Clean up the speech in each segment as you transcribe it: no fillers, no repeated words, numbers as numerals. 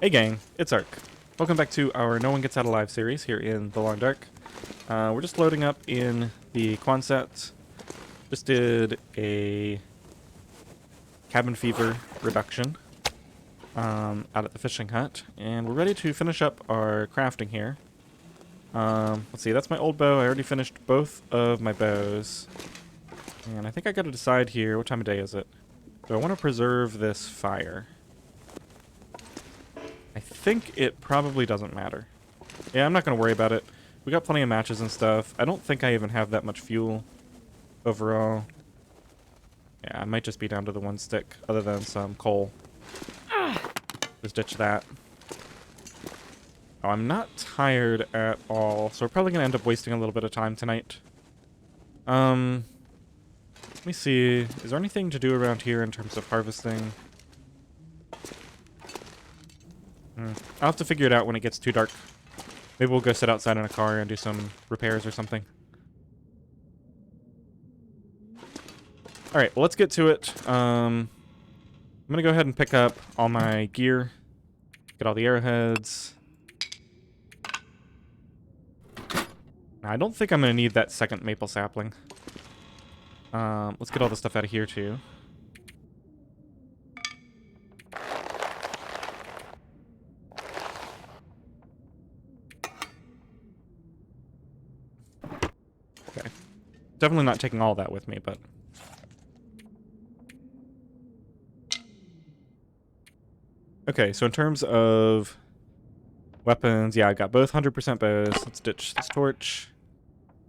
Hey gang, it's Ark. Welcome back to our No One Gets Out Alive series here in the Long Dark. We're just loading up in the Quonset. Just did a cabin fever reduction out at the fishing hut, and we're ready to finish up our crafting here. Let's see, that's my old bow. I already finished both of my bows. And I think I gotta decide here, what time of day is it? Do I want to preserve this fire? I think it probably doesn't matter. Yeah, I'm not going to worry about it. We got plenty of matches and stuff. I don't think I even have that much fuel overall. Yeah, I might just be down to the one stick, other than some coal. Just ditch that. Oh, I'm not tired at all, so we're probably going to end up wasting a little bit of time tonight. Let me see. Is there anything to do around here in terms of harvesting? I'll have to figure it out when it gets too dark. Maybe we'll go sit outside in a car and do some repairs or something. Alright, well, let's get to it. I'm going to go ahead and pick up all my gear. Get all the arrowheads. Now, I don't think I'm going to need that second maple sapling. Let's get all the stuff out of here, too. Okay. Definitely not taking all that with me, but... Okay, so in terms of weapons, yeah, I got both 100% bows. Let's ditch this torch.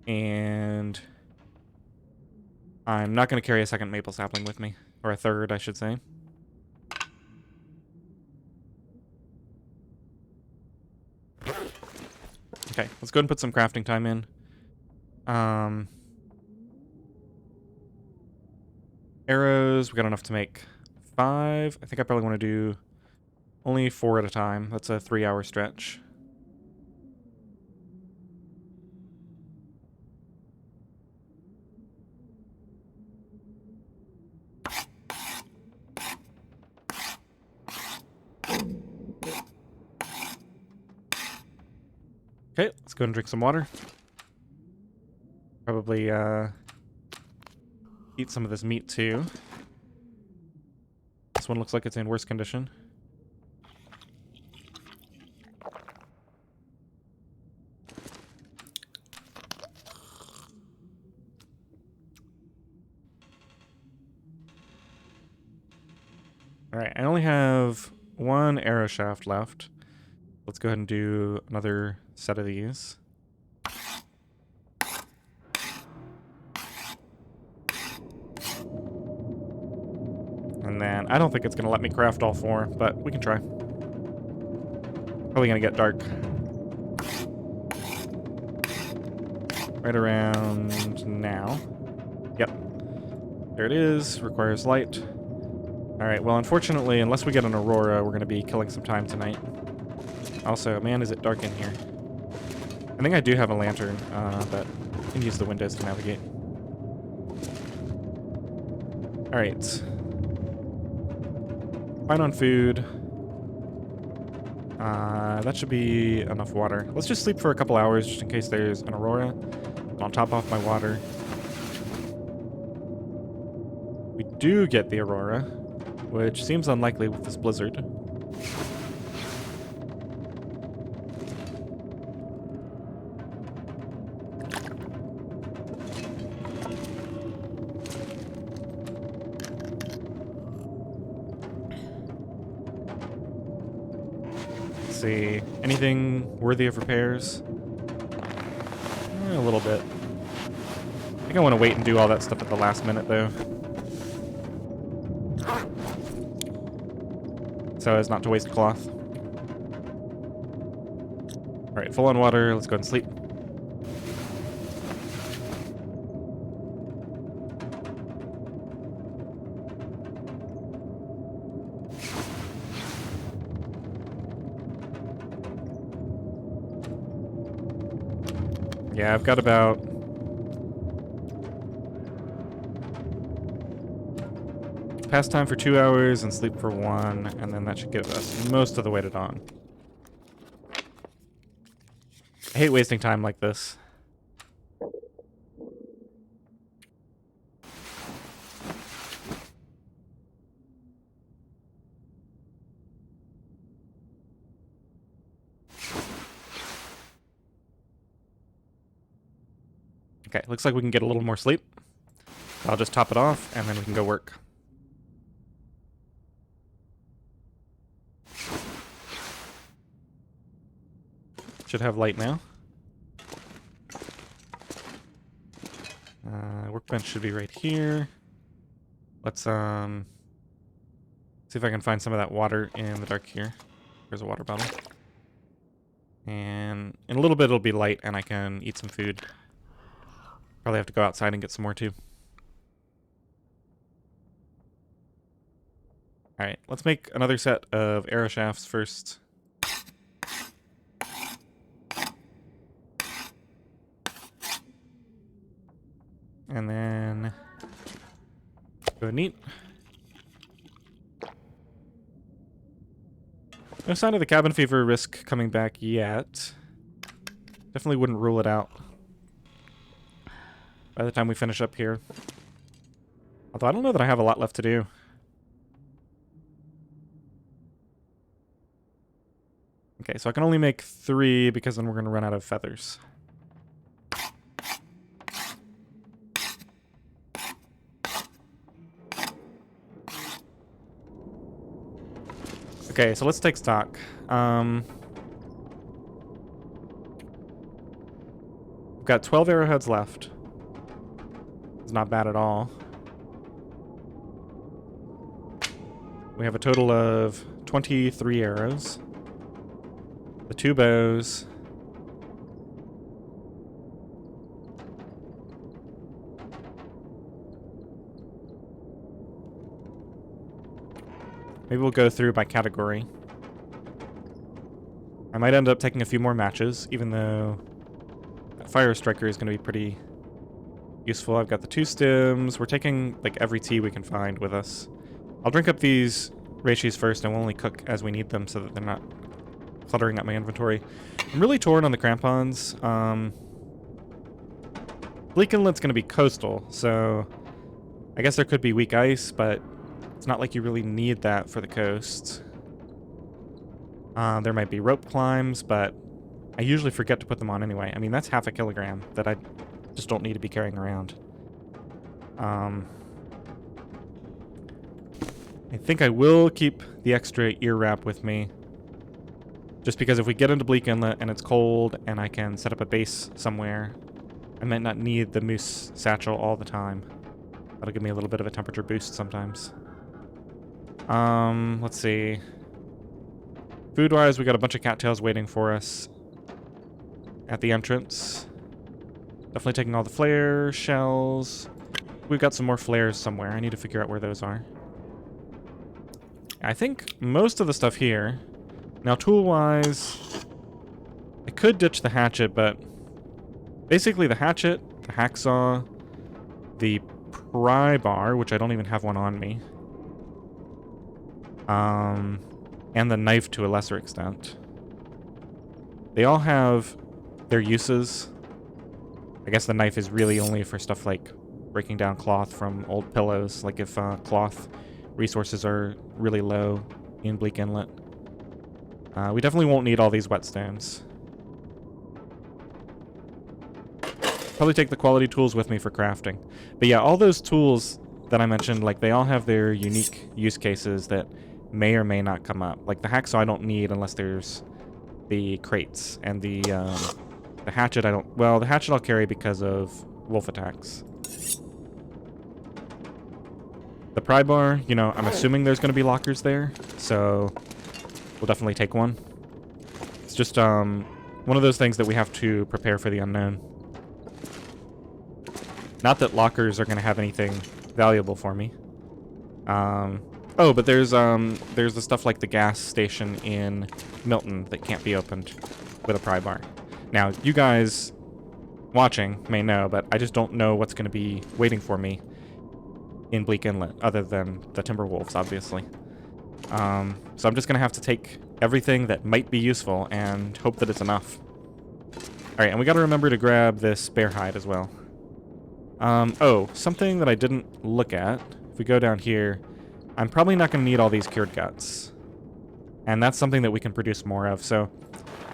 And I'm not going to carry a second maple sapling with me. Or a third, I should say. Okay, let's go ahead and put some crafting time in. Arrows, we got enough to make 5. I think I probably want to do only 4 at a time. That's a 3-hour stretch. Okay, let's go and drink some water. Probably eat some of this meat too. This one looks like it's in worse condition. Alright, I only have one arrow shaft left. Let's go ahead and do another set of these. And then, I don't think it's going to let me craft all 4, but we can try. Probably going to get dark. Right around now. Yep. There it is. Requires light. Alright, well, unfortunately, unless we get an aurora, we're going to be killing some time tonight. Also, man, is it dark in here. I think I do have a lantern, but I can use the windows to navigate. Alright. Fine on food. That should be enough water. Let's just sleep for a couple hours just in case there's an aurora. I'll top off my water. We do get the aurora, which seems unlikely with this blizzard. See, anything worthy of repairs? A little bit. I think I want to wait and do all that stuff at the last minute, though. So as not to waste cloth. Alright, full on water. Let's go and sleep. Yeah, I've got about... pass time for 2 hours and sleep for 1, and then that should give us most of the way to dawn. I hate wasting time like this. Okay, looks like we can get a little more sleep. I'll just top it off, and then we can go work. Should have light now. Workbench should be right here. Let's see if I can find some of that water in the dark here. There's a water bottle. And in a little bit it'll be light and I can eat some food. Probably have to go outside and get some more too. Alright, let's make another set of arrow shafts first. And then go neat. No sign of the cabin fever risk coming back yet. Definitely wouldn't rule it out by the time we finish up here. Although I don't know that I have a lot left to do. Okay, so I can only make 3 because then we're going to run out of feathers. Okay, so let's take stock. We've got 12 arrowheads left. It's not bad at all. We have a total of 23 arrows. The 2 bows. Maybe we'll go through by category. I might end up taking a few more matches, even though that Fire Striker is going to be pretty useful. I've got the 2 stims. We're taking like every tea we can find with us. I'll drink up these reishi first, and we'll only cook as we need them so that they're not cluttering up my inventory. I'm really torn on the crampons. Bleak Inlet's going to be coastal, so I guess there could be weak ice, but it's not like you really need that for the coast. There might be rope climbs, but I usually forget to put them on anyway. I mean, that's half a kilogram that I just don't need to be carrying around. I think I will keep the extra ear wrap with me. Just because if we get into Bleak Inlet and it's cold and I can set up a base somewhere, I might not need the moose satchel all the time. That'll give me a little bit of a temperature boost sometimes. Let's see. Food-wise, we got a bunch of cattails waiting for us at the entrance. Definitely taking all the flare shells. We've got some more flares somewhere. I need to figure out where those are. I think most of the stuff here. Now, tool-wise, I could ditch the hatchet, but basically the hatchet, the hacksaw, the pry bar, which I don't even have one on me, and the knife to a lesser extent. They all have their uses. I guess the knife is really only for stuff like breaking down cloth from old pillows, like if cloth resources are really low in Bleak Inlet. We definitely won't need all these whetstones. Probably take the quality tools with me for crafting. But yeah, all those tools that I mentioned, like, they all have their unique use cases that may or may not come up. Like the hacksaw I don't need unless there's the crates, and the hatchet I don't... Well, the hatchet I'll carry because of wolf attacks. The pry bar, you know, I'm assuming there's going to be lockers there, so we'll definitely take one. It's just one of those things that we have to prepare for the unknown. Not that lockers are going to have anything valuable for me. Oh, but there's the stuff like the gas station in Milton that can't be opened with a pry bar. Now, you guys watching may know, but I just don't know what's going to be waiting for me in Bleak Inlet, other than the timber wolves, obviously. So I'm just going to have to take everything that might be useful and hope that it's enough. Alright, and we got to remember to grab this bear hide as well. Oh, something that I didn't look at. If we go down here, I'm probably not going to need all these cured guts. And that's something that we can produce more of, so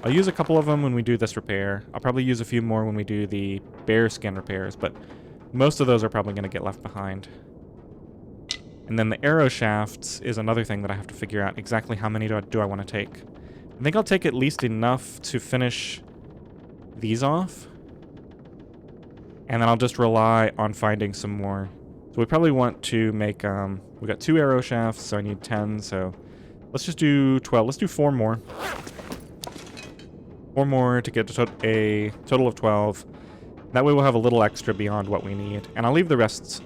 I'll use a couple of them when we do this repair. I'll probably use a few more when we do the bear skin repairs, but most of those are probably going to get left behind. And then the arrow shafts is another thing that I have to figure out exactly how many do I want to take. I think I'll take at least enough to finish these off. And then I'll just rely on finding some more. So we probably want to make, we got 2 arrow shafts, so I need 10, so let's just do 12. Let's do 4 more. 4 more to get to a total of 12. That way we'll have a little extra beyond what we need. And I'll leave the rest,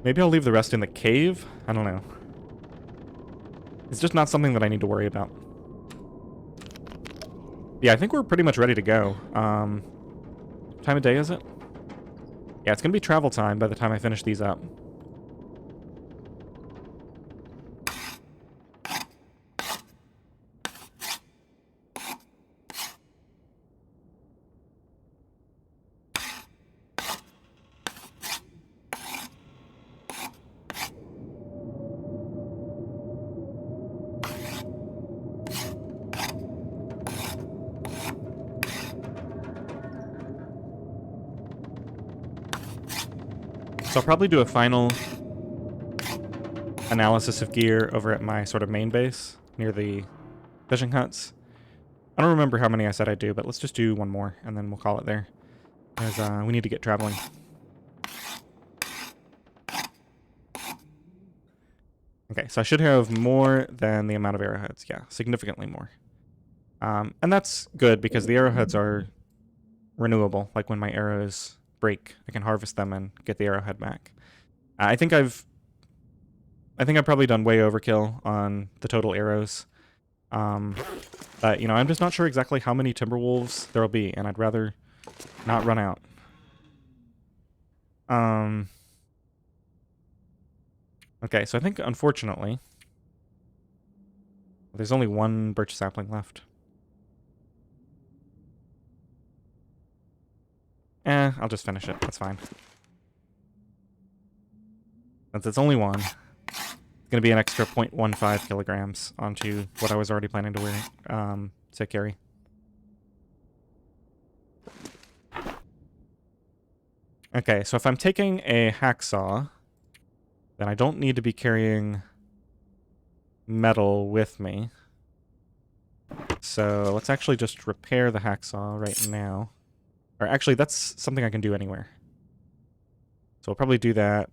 maybe I'll leave the rest in the cave? I don't know. It's just not something that I need to worry about. Yeah, I think we're pretty much ready to go. What time of day is it? Yeah, it's going to be travel time by the time I finish these up. So I'll probably do a final analysis of gear over at my sort of main base near the fishing huts. I don't remember how many I said I'd do, but let's just do 1 more and then we'll call it there. Because we need to get traveling. Okay, so I should have more than the amount of arrowheads. Yeah, significantly more. And that's good because the arrowheads are renewable. Like when my arrows break, I can harvest them and get the arrowhead back. I think I've probably done way overkill on the total arrows. But, you know, I'm just not sure exactly how many timberwolves there will be, and I'd rather not run out. Okay, so I think, unfortunately, there's only 1 birch sapling left. I'll just finish it. That's fine. Since it's only 1, it's going to be an extra 0.15 kilograms onto what I was already planning to wear, to carry. Okay, so if I'm taking a hacksaw, then I don't need to be carrying metal with me. So let's actually just repair the hacksaw right now. Or actually, that's something I can do anywhere. So we'll probably do that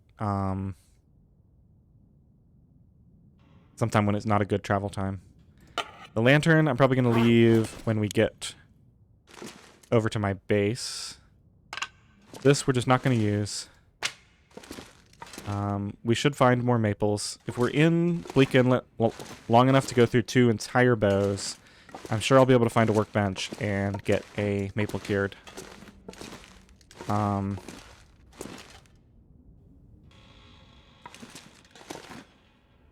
sometime when it's not a good travel time. The lantern I'm probably going to leave when we get over to my base. This we're just not going to use. We should find more maples. If we're in Bleak Inlet long enough to go through 2 entire bows, I'm sure I'll be able to find a workbench and get a maple cured.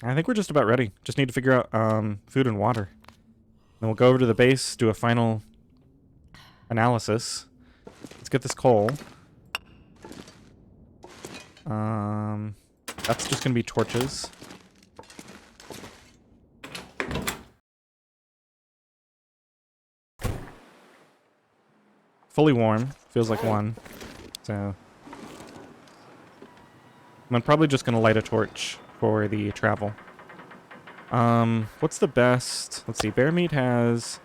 I think we're just about ready. Just need to figure out food and water. Then we'll go over to the base, do a final analysis. Let's get this coal. That's just going to be torches. Fully warm. Feels like 1. So I'm probably just going to light a torch for the travel. What's the best? Let's see. Bear meat has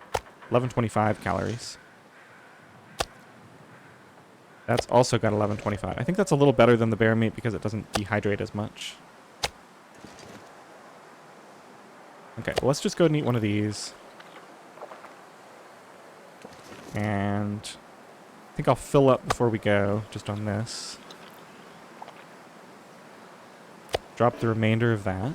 1125 calories. That's also got 1125. I think that's a little better than the bear meat because it doesn't dehydrate as much. Okay, well, let's just go and eat one of these. And I think I'll fill up before we go, just on this. Drop the remainder of that.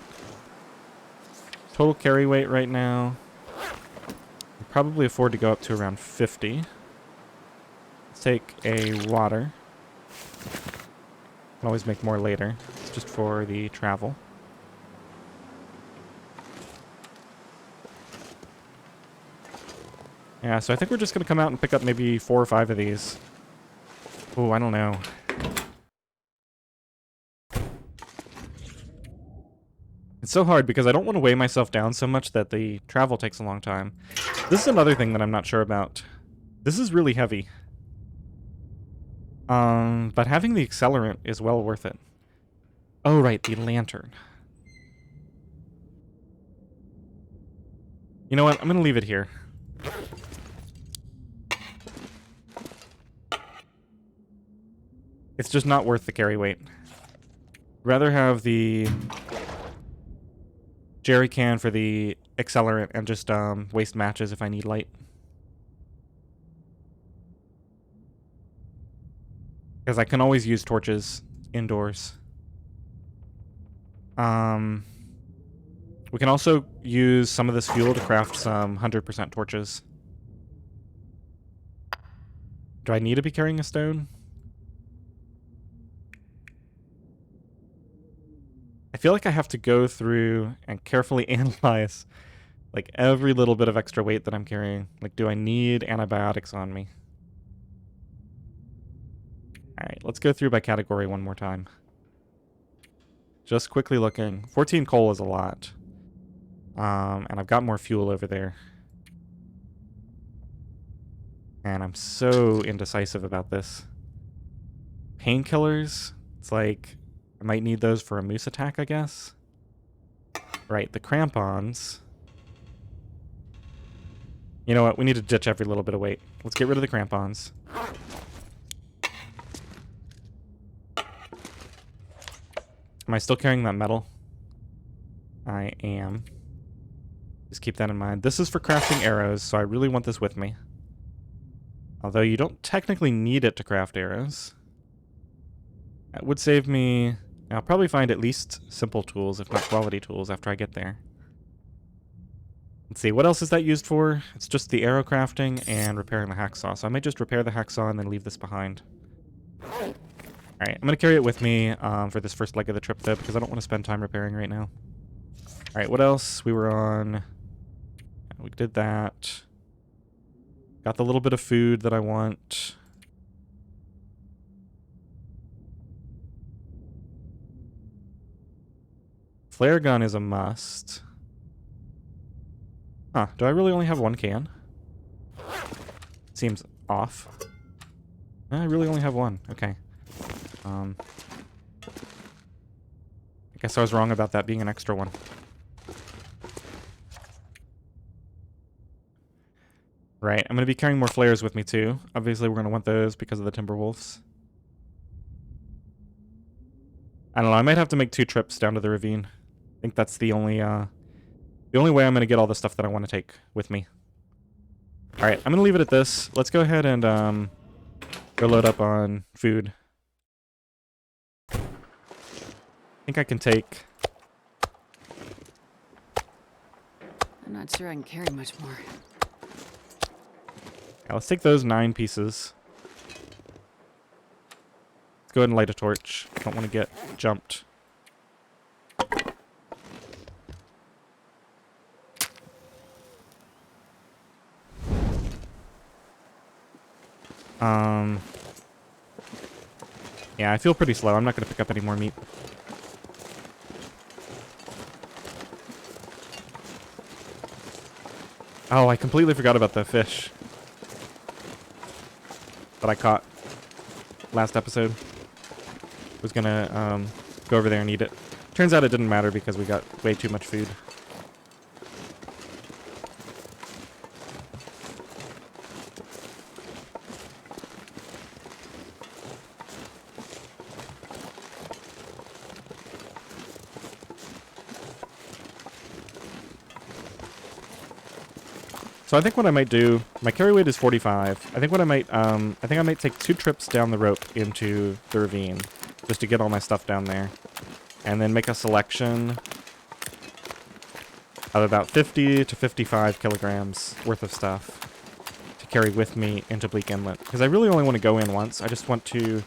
Total carry weight right now. I'll probably afford to go up to around 50. Let's take a water. Can always make more later. It's just for the travel. Yeah, so I think we're just going to come out and pick up maybe 4 or 5 of these. Oh, I don't know. It's so hard because I don't want to weigh myself down so much that the travel takes a long time. This is another thing that I'm not sure about. This is really heavy. But having the accelerant is well worth it. Oh, right, the lantern. You know what? I'm going to leave it here. It's just not worth the carry weight. Rather have the jerry can for the accelerant and just waste matches if I need light. Because I can always use torches indoors. We can also use some of this fuel to craft some 100% torches. Do I need to be carrying a stone? I feel like I have to go through and carefully analyze like every little bit of extra weight that I'm carrying. Like, do I need antibiotics on me? Alright, let's go through by category one more time. Just quickly looking. 14 coal is a lot. And I've got more fuel over there. And I'm so indecisive about this. Painkillers? It's like, I might need those for a moose attack, I guess. Right, the crampons. You know what? We need to ditch every little bit of weight. Let's get rid of the crampons. Am I still carrying that metal? I am. Just keep that in mind. This is for crafting arrows, so I really want this with me. Although you don't technically need it to craft arrows. That would save me... I'll probably find at least simple tools, if not quality tools, after I get there. Let's see, what else is that used for? It's just the arrow crafting and repairing the hacksaw. So I might just repair the hacksaw and then leave this behind. Alright, I'm going to carry it with me for this first leg of the trip, though, because I don't want to spend time repairing right now. Alright, what else? We were on... We did that. Got the little bit of food that I want. Flare gun is a must. Huh, do I really only have 1 can? Seems off. I really only have 1. Okay. I guess I was wrong about that being an extra one. Right, I'm going to be carrying more flares with me too. Obviously we're going to want those because of the Timberwolves. I don't know, I might have to make 2 trips down to the ravine. I think that's the only way I'm going to get all the stuff that I want to take with me. Alright, I'm going to leave it at this. Let's go ahead and go load up on food. I think I can take... I'm not sure I can carry much more. Yeah, let's take those 9 pieces. Let's go ahead and light a torch. Don't want to get jumped. Yeah, I feel pretty slow. I'm not going to pick up any more meat. Oh, I completely forgot about the fish that I caught last episode. Was gonna go over there and eat it. Turns out it didn't matter because we got way too much food. So I think what I might do, my carry weight is 45. I think what I might take 2 trips down the rope into the ravine, just to get all my stuff down there, and then make a selection of about 50 to 55 kilograms worth of stuff to carry with me into Bleak Inlet. Because I really only want to go in once. I just want to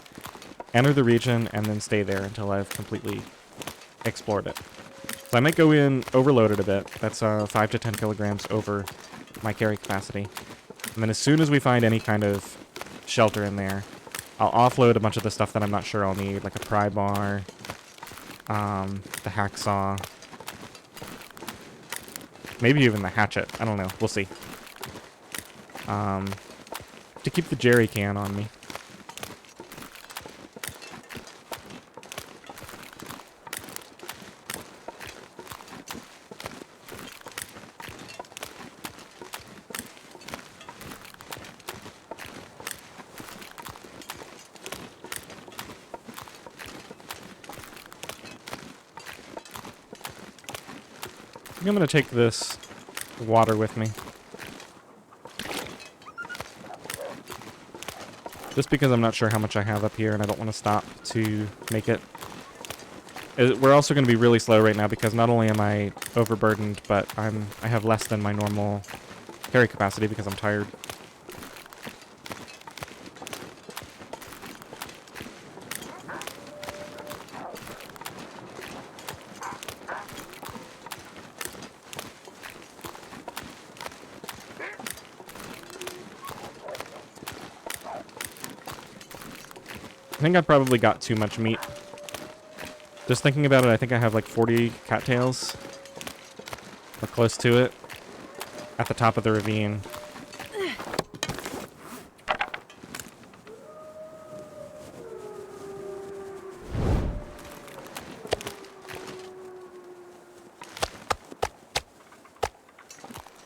enter the region, and then stay there until I've completely explored it. So I might go in overloaded a bit. That's 5 to 10 kilograms over my carry capacity. And then as soon as we find any kind of shelter in there, I'll offload a bunch of the stuff that I'm not sure I'll need, like a pry bar, the hacksaw, maybe even the hatchet. I don't know. We'll see. To keep the jerry can on me. I'm going to take this water with me. Just because I'm not sure how much I have up here and I don't want to stop to make it. We're also going to be really slow right now because not only am I overburdened, but I have less than my normal carry capacity because I'm tired. I think I probably got too much meat. Just thinking about it, I think I have like 40 cattails. Or close to it. At the top of the ravine.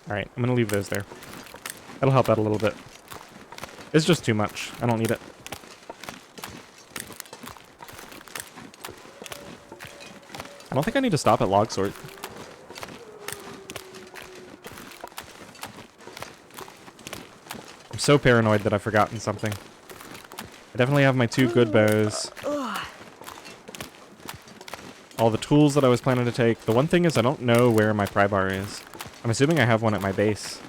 Alright, I'm gonna leave those there. That'll help out a little bit. It's just too much. I don't need it. I don't think I need to stop at log sort. I'm so paranoid that I've forgotten something. I definitely have my 2 good bows. All the tools that I was planning to take. The one thing is I don't know where my pry bar is. I'm assuming I have one at my base.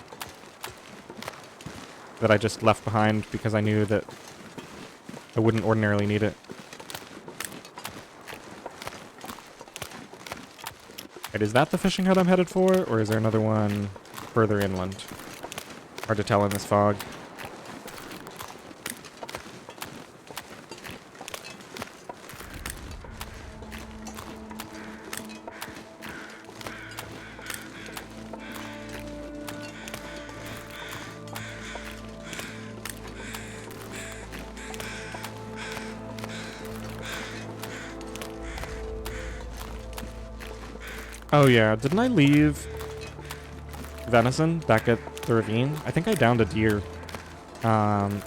That I just left behind because I knew that I wouldn't ordinarily need it. Wait, is that the fishing hut I'm headed for, or is there another one further inland? Hard to tell in this fog. Oh yeah, didn't I leave venison back at the ravine? I think I downed a deer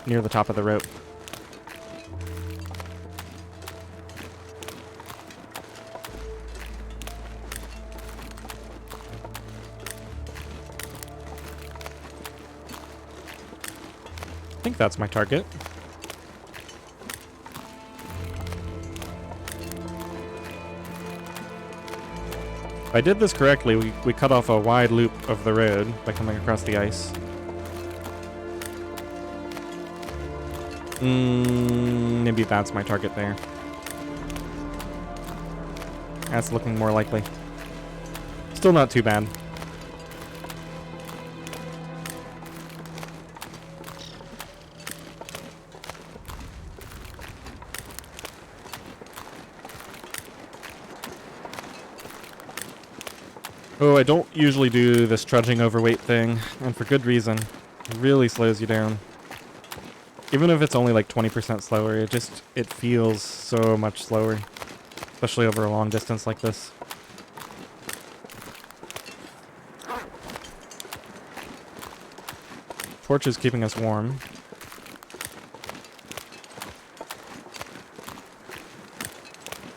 near the top of the rope. I think that's my target. If I did this correctly, we cut off a wide loop of the road by coming across the ice. Maybe that's my target there. That's looking more likely. Still not too bad. Oh, I don't usually do this trudging overweight thing, and for good reason. It really slows you down. Even if it's only like 20% slower, it feels so much slower. Especially over a long distance like this. Torch is keeping us warm.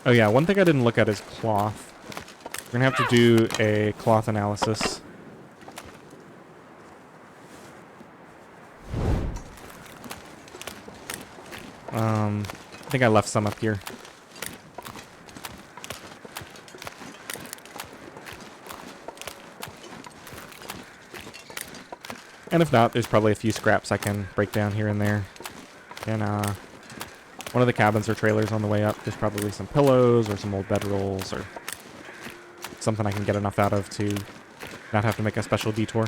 Oh yeah, one thing I didn't look at is cloth. We're gonna have to do a cloth analysis. I think I left some up here. And if not, there's probably a few scraps I can break down here and there. And one of the cabins or trailers on the way up. There's probably some pillows or some old bedrolls or something I can get enough out of to not have to make a special detour.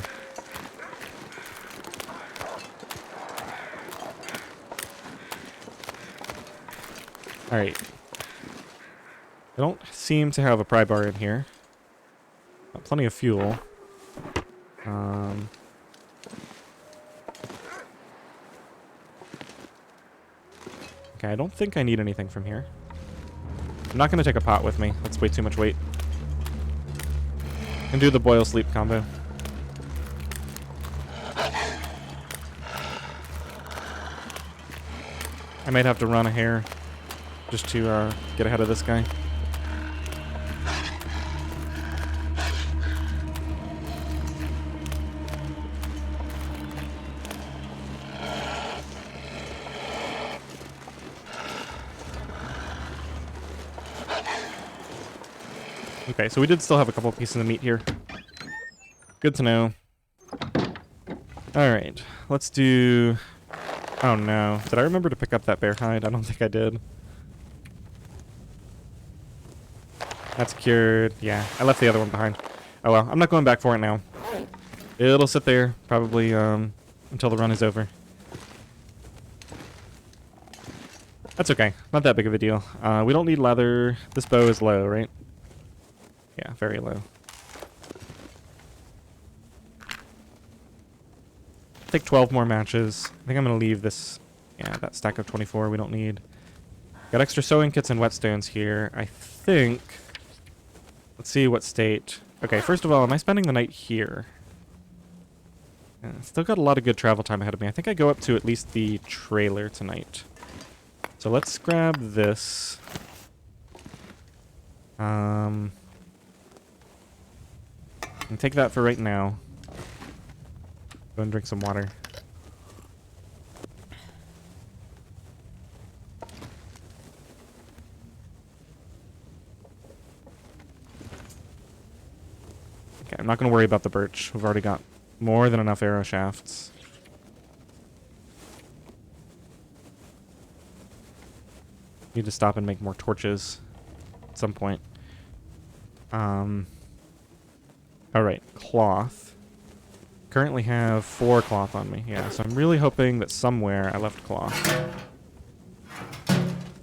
Alright. I don't seem to have a pry bar in here. Got plenty of fuel. Okay, I don't think I need anything from here. I'm not going to take a pot with me. That's way too much weight. I can do the boil sleep combo. I might have to run a hair just to get ahead of this guy. Okay, so we did still have a couple pieces of meat here. Good to know. Alright, let's do... Oh no. Did I remember to pick up that bear hide? I don't think I did. That's cured. Yeah, I left the other one behind. Oh well, I'm not going back for it now. It'll sit there, probably, until the run is over. That's okay. Not that big of a deal. We don't need leather. This bow is low, right? Yeah, very low. Take 12 more matches. I think I'm going to leave this... Yeah, that stack of 24 we don't need. Got extra sewing kits and whetstones here. I think... Let's see what state... Okay, first of all, am I spending the night here? Yeah, still got a lot of good travel time ahead of me. I think I go up to at least the trailer tonight. So let's grab this. And take that for right now. Go and drink some water. Okay, I'm not going to worry about the birch. We've already got more than enough arrow shafts. Need to stop and make more torches at some point. Alright, cloth. Currently have 4 cloth on me. Yeah, so I'm really hoping that somewhere I left cloth.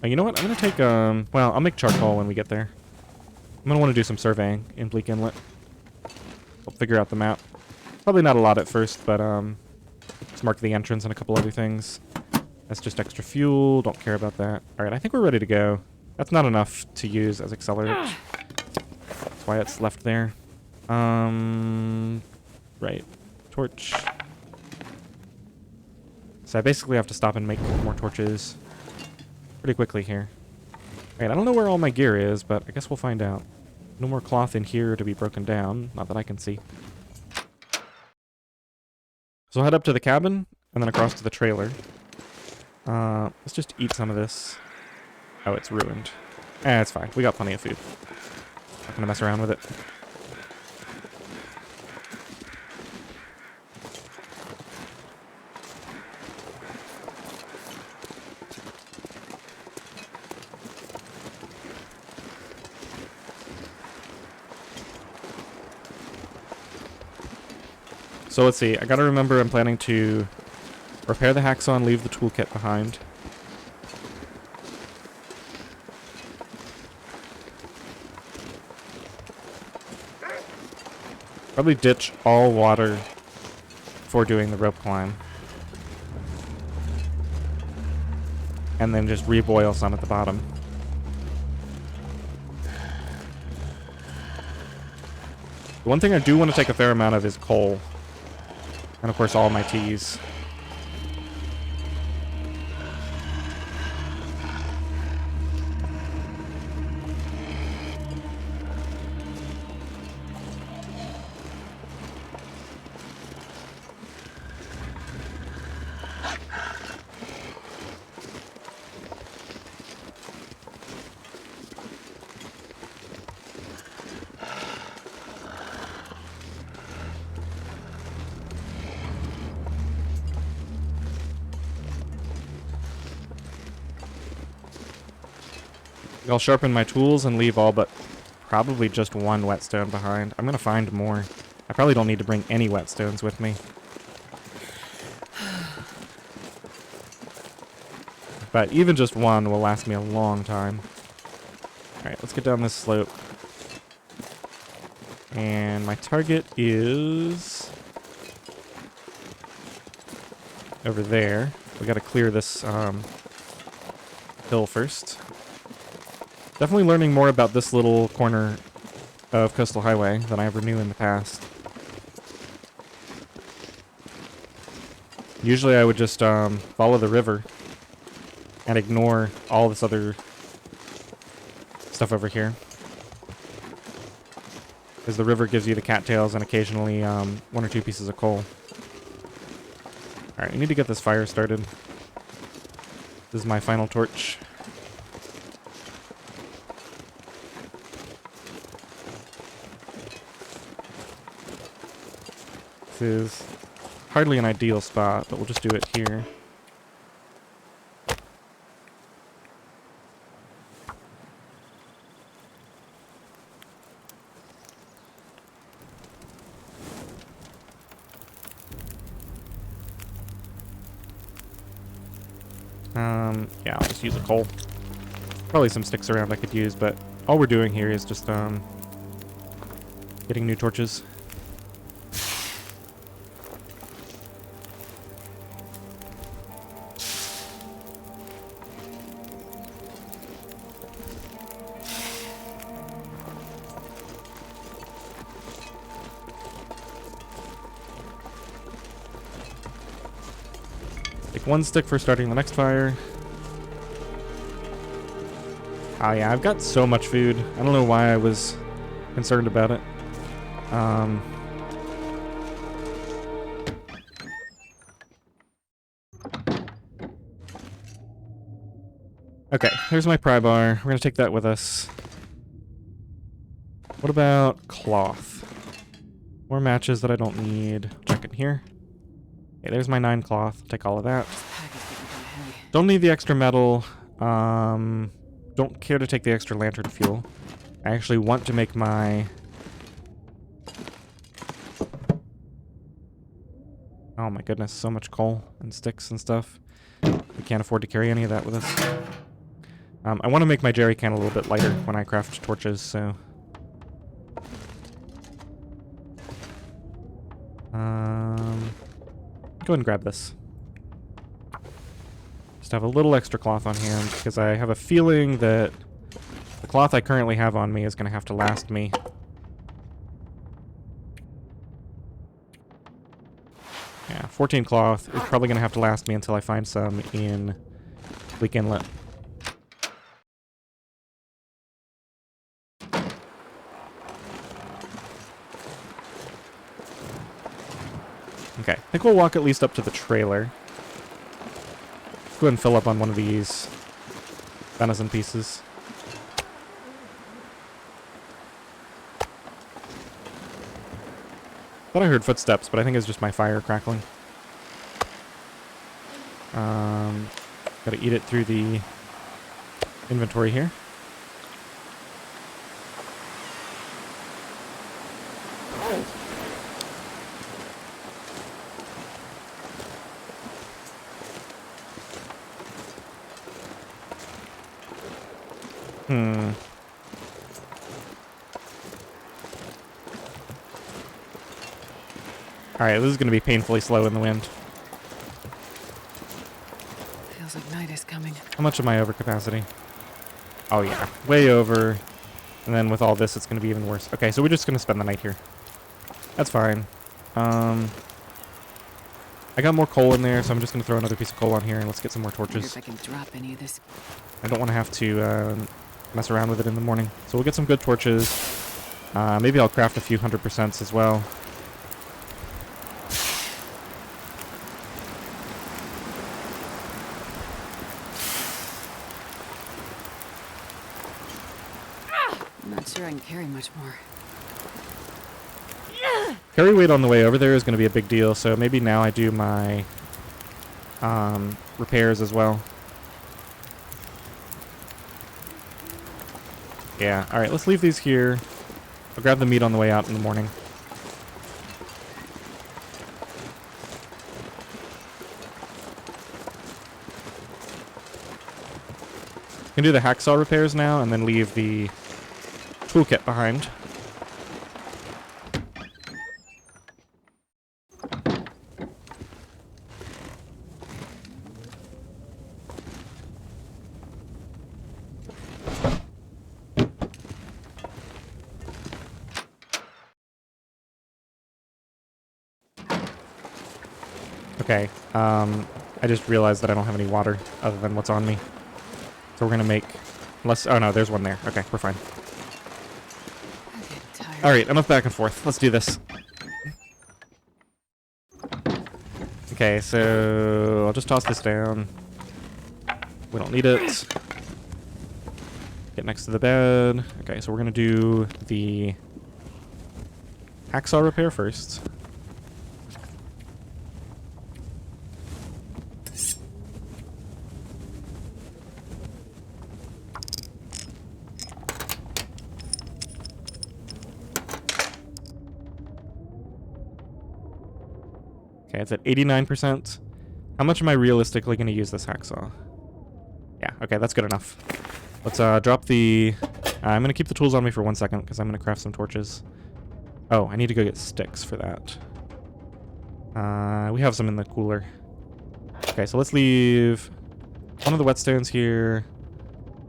You know what? I'm going to take, well, I'll make charcoal when we get there. I'm going to want to do some surveying in Bleak Inlet. I'll figure out the map. Probably not a lot at first, but, let's mark the entrance and a couple other things. That's just extra fuel. Don't care about that. Alright, I think we're ready to go. That's not enough to use as accelerant. That's why it's left there. Right. Torch. So I basically have to stop and make more torches pretty quickly here. Alright, I don't know where all my gear is, but I guess we'll find out. No more cloth in here to be broken down. Not that I can see. So I'll head up to the cabin, and then across to the trailer. Let's just eat some of this. Oh, it's ruined. It's fine. We got plenty of food. Not gonna mess around with it. So let's see. I gotta remember I'm planning to repair the hacksaw and leave the toolkit behind. Probably ditch all water before doing the rope climb. And then just reboil some at the bottom. The one thing I do want to take a fair amount of is coal. And of course all my teas. I'll sharpen my tools and leave all but probably just one whetstone behind. I'm gonna find more. I probably don't need to bring any whetstones with me. But even just one will last me a long time. Alright, let's get down this slope. And my target is over there. We gotta clear this hill first. Definitely learning more about this little corner of Coastal Highway than I ever knew in the past. Usually I would just follow the river and ignore all this other stuff over here. Because the river gives you the cattails and occasionally 1 or 2 pieces of coal. Alright, we need to get this fire started. This is my final torch. This is hardly an ideal spot, but we'll just do it here. Yeah, I'll just use a coal. Probably some sticks around I could use, but all we're doing here is just getting new torches. Take 1 stick for starting the next fire. Oh yeah, I've got so much food. I don't know why I was concerned about it. Okay, here's my pry bar. We're gonna take that with us. What about cloth? More matches that I don't need. Check in here. Okay, there's my 9 cloth. Take all of that. Don't need the extra metal. Don't care to take the extra lantern fuel. I actually want to make my... Oh my goodness, so much coal and sticks and stuff. We can't afford to carry any of that with us. I want to make my jerry can a little bit lighter when I craft torches, so... go ahead and grab this. Just have a little extra cloth on hand, because I have a feeling that the cloth I currently have on me is going to have to last me. Yeah, 14 cloth is probably going to have to last me until I find some in Bleak Inlet. Okay, I think we'll walk at least up to the trailer. Let's go ahead and fill up on one of these venison pieces. Thought I heard footsteps, but I think it's just my fire crackling. Gotta eat it through the inventory here. Alright, this is going to be painfully slow in the wind. Feels like night is coming. How much am I over capacity? Oh yeah, way over. And then with all this, it's going to be even worse. Okay, so we're just going to spend the night here. That's fine. I got more coal in there, so I'm just going to throw another piece of coal on here, and let's get some more I wonder torches. if I can drop any of this. I don't want to have to mess around with it in the morning. So we'll get some good torches. Maybe I'll craft a few 100% as well. I'm not sure I can carry much more. Carry weight on the way over there is going to be a big deal, so maybe now I do my repairs as well. Yeah, alright, let's leave these here. I'll grab the meat on the way out in the morning. Can do the hacksaw repairs now and then leave the toolkit behind. Okay, I just realized that I don't have any water other than what's on me. So we're gonna make... oh no, there's one there. Okay, we're fine. Alright, enough back and forth. Let's do this. Okay, so I'll just toss this down. We don't need it. Get next to the bed. Okay, so we're gonna do the hacksaw repair first. Okay, it's at 89%. How much am I realistically going to use this hacksaw? Yeah, okay, that's good enough. Let's drop the... I'm going to keep the tools on me for 1 second because I'm going to craft some torches. Oh, I need to go get sticks for that. We have some in the cooler. Okay, so let's leave one of the whetstones here.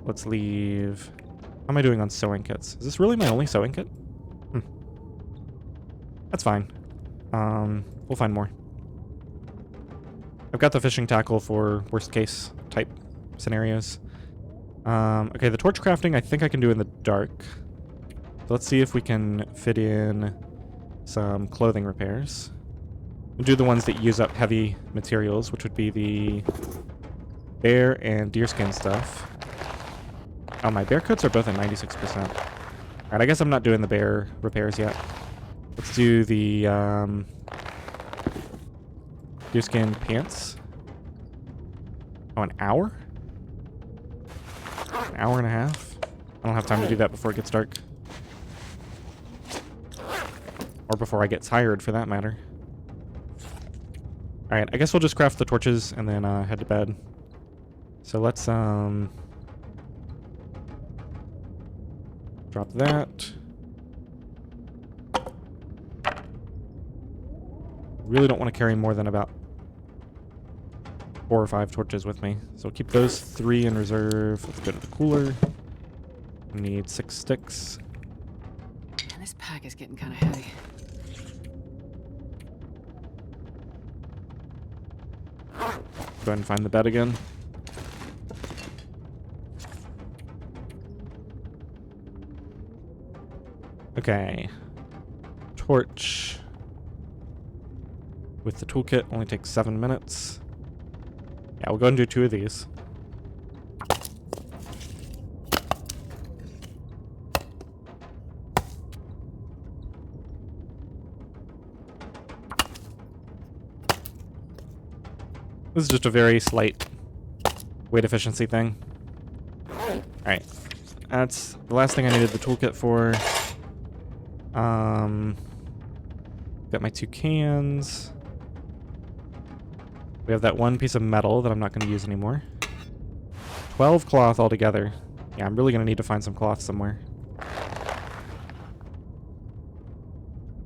Let's leave... How am I doing on sewing kits? Is this really my only sewing kit? That's fine. We'll find more. I've got the fishing tackle for worst case type scenarios. Okay, the torch crafting I think I can do in the dark. So let's see if we can fit in some clothing repairs. We'll do the ones that use up heavy materials, which would be the bear and deerskin stuff. Oh, my bear coats are both at 96%. Alright, I guess I'm not doing the bear repairs yet. Let's do the deerskin pants. Oh, an hour? An hour and a half? I don't have time to do that before it gets dark. Or before I get tired, for that matter. Alright, I guess we'll just craft the torches and then head to bed. So let's drop that. Really don't want to carry more than about 4 or 5 torches with me. So keep those 3 in reserve. Let's go to the cooler. We need 6 sticks. And this pack is getting kind of heavy. Go ahead and find the bed again. Okay. Torch with the toolkit only takes 7 minutes. Yeah, we'll go ahead and do 2 of these. This is just a very slight weight efficiency thing. Alright. That's the last thing I needed the toolkit for. Got my 2 cans. We have that 1 piece of metal that I'm not going to use anymore. 12 cloth altogether. Yeah, I'm really going to need to find some cloth somewhere.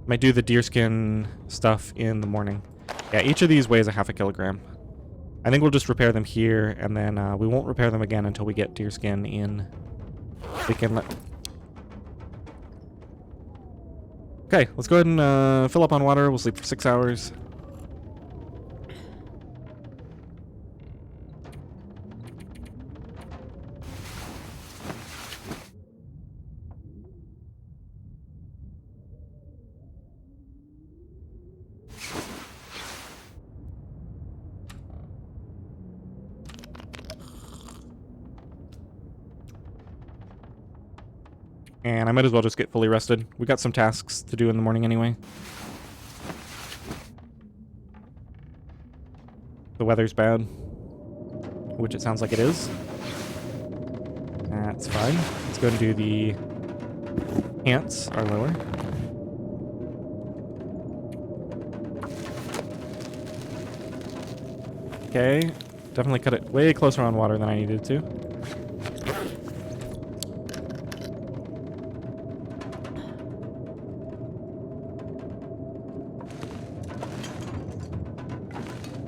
Might do the deerskin stuff in the morning. Yeah, each of these weighs a ½ kilogram. I think we'll just repair them here, and then we won't repair them again until we get deerskin in Bleak Inlet. Okay, let's go ahead and fill up on water. We'll sleep for 6 hours. And I might as well just get fully rested. We got some tasks to do in the morning anyway. The weather's bad, which it sounds like it is. That's fine. Let's go and do the ants are lower. Okay, definitely cut it way closer on water than I needed to.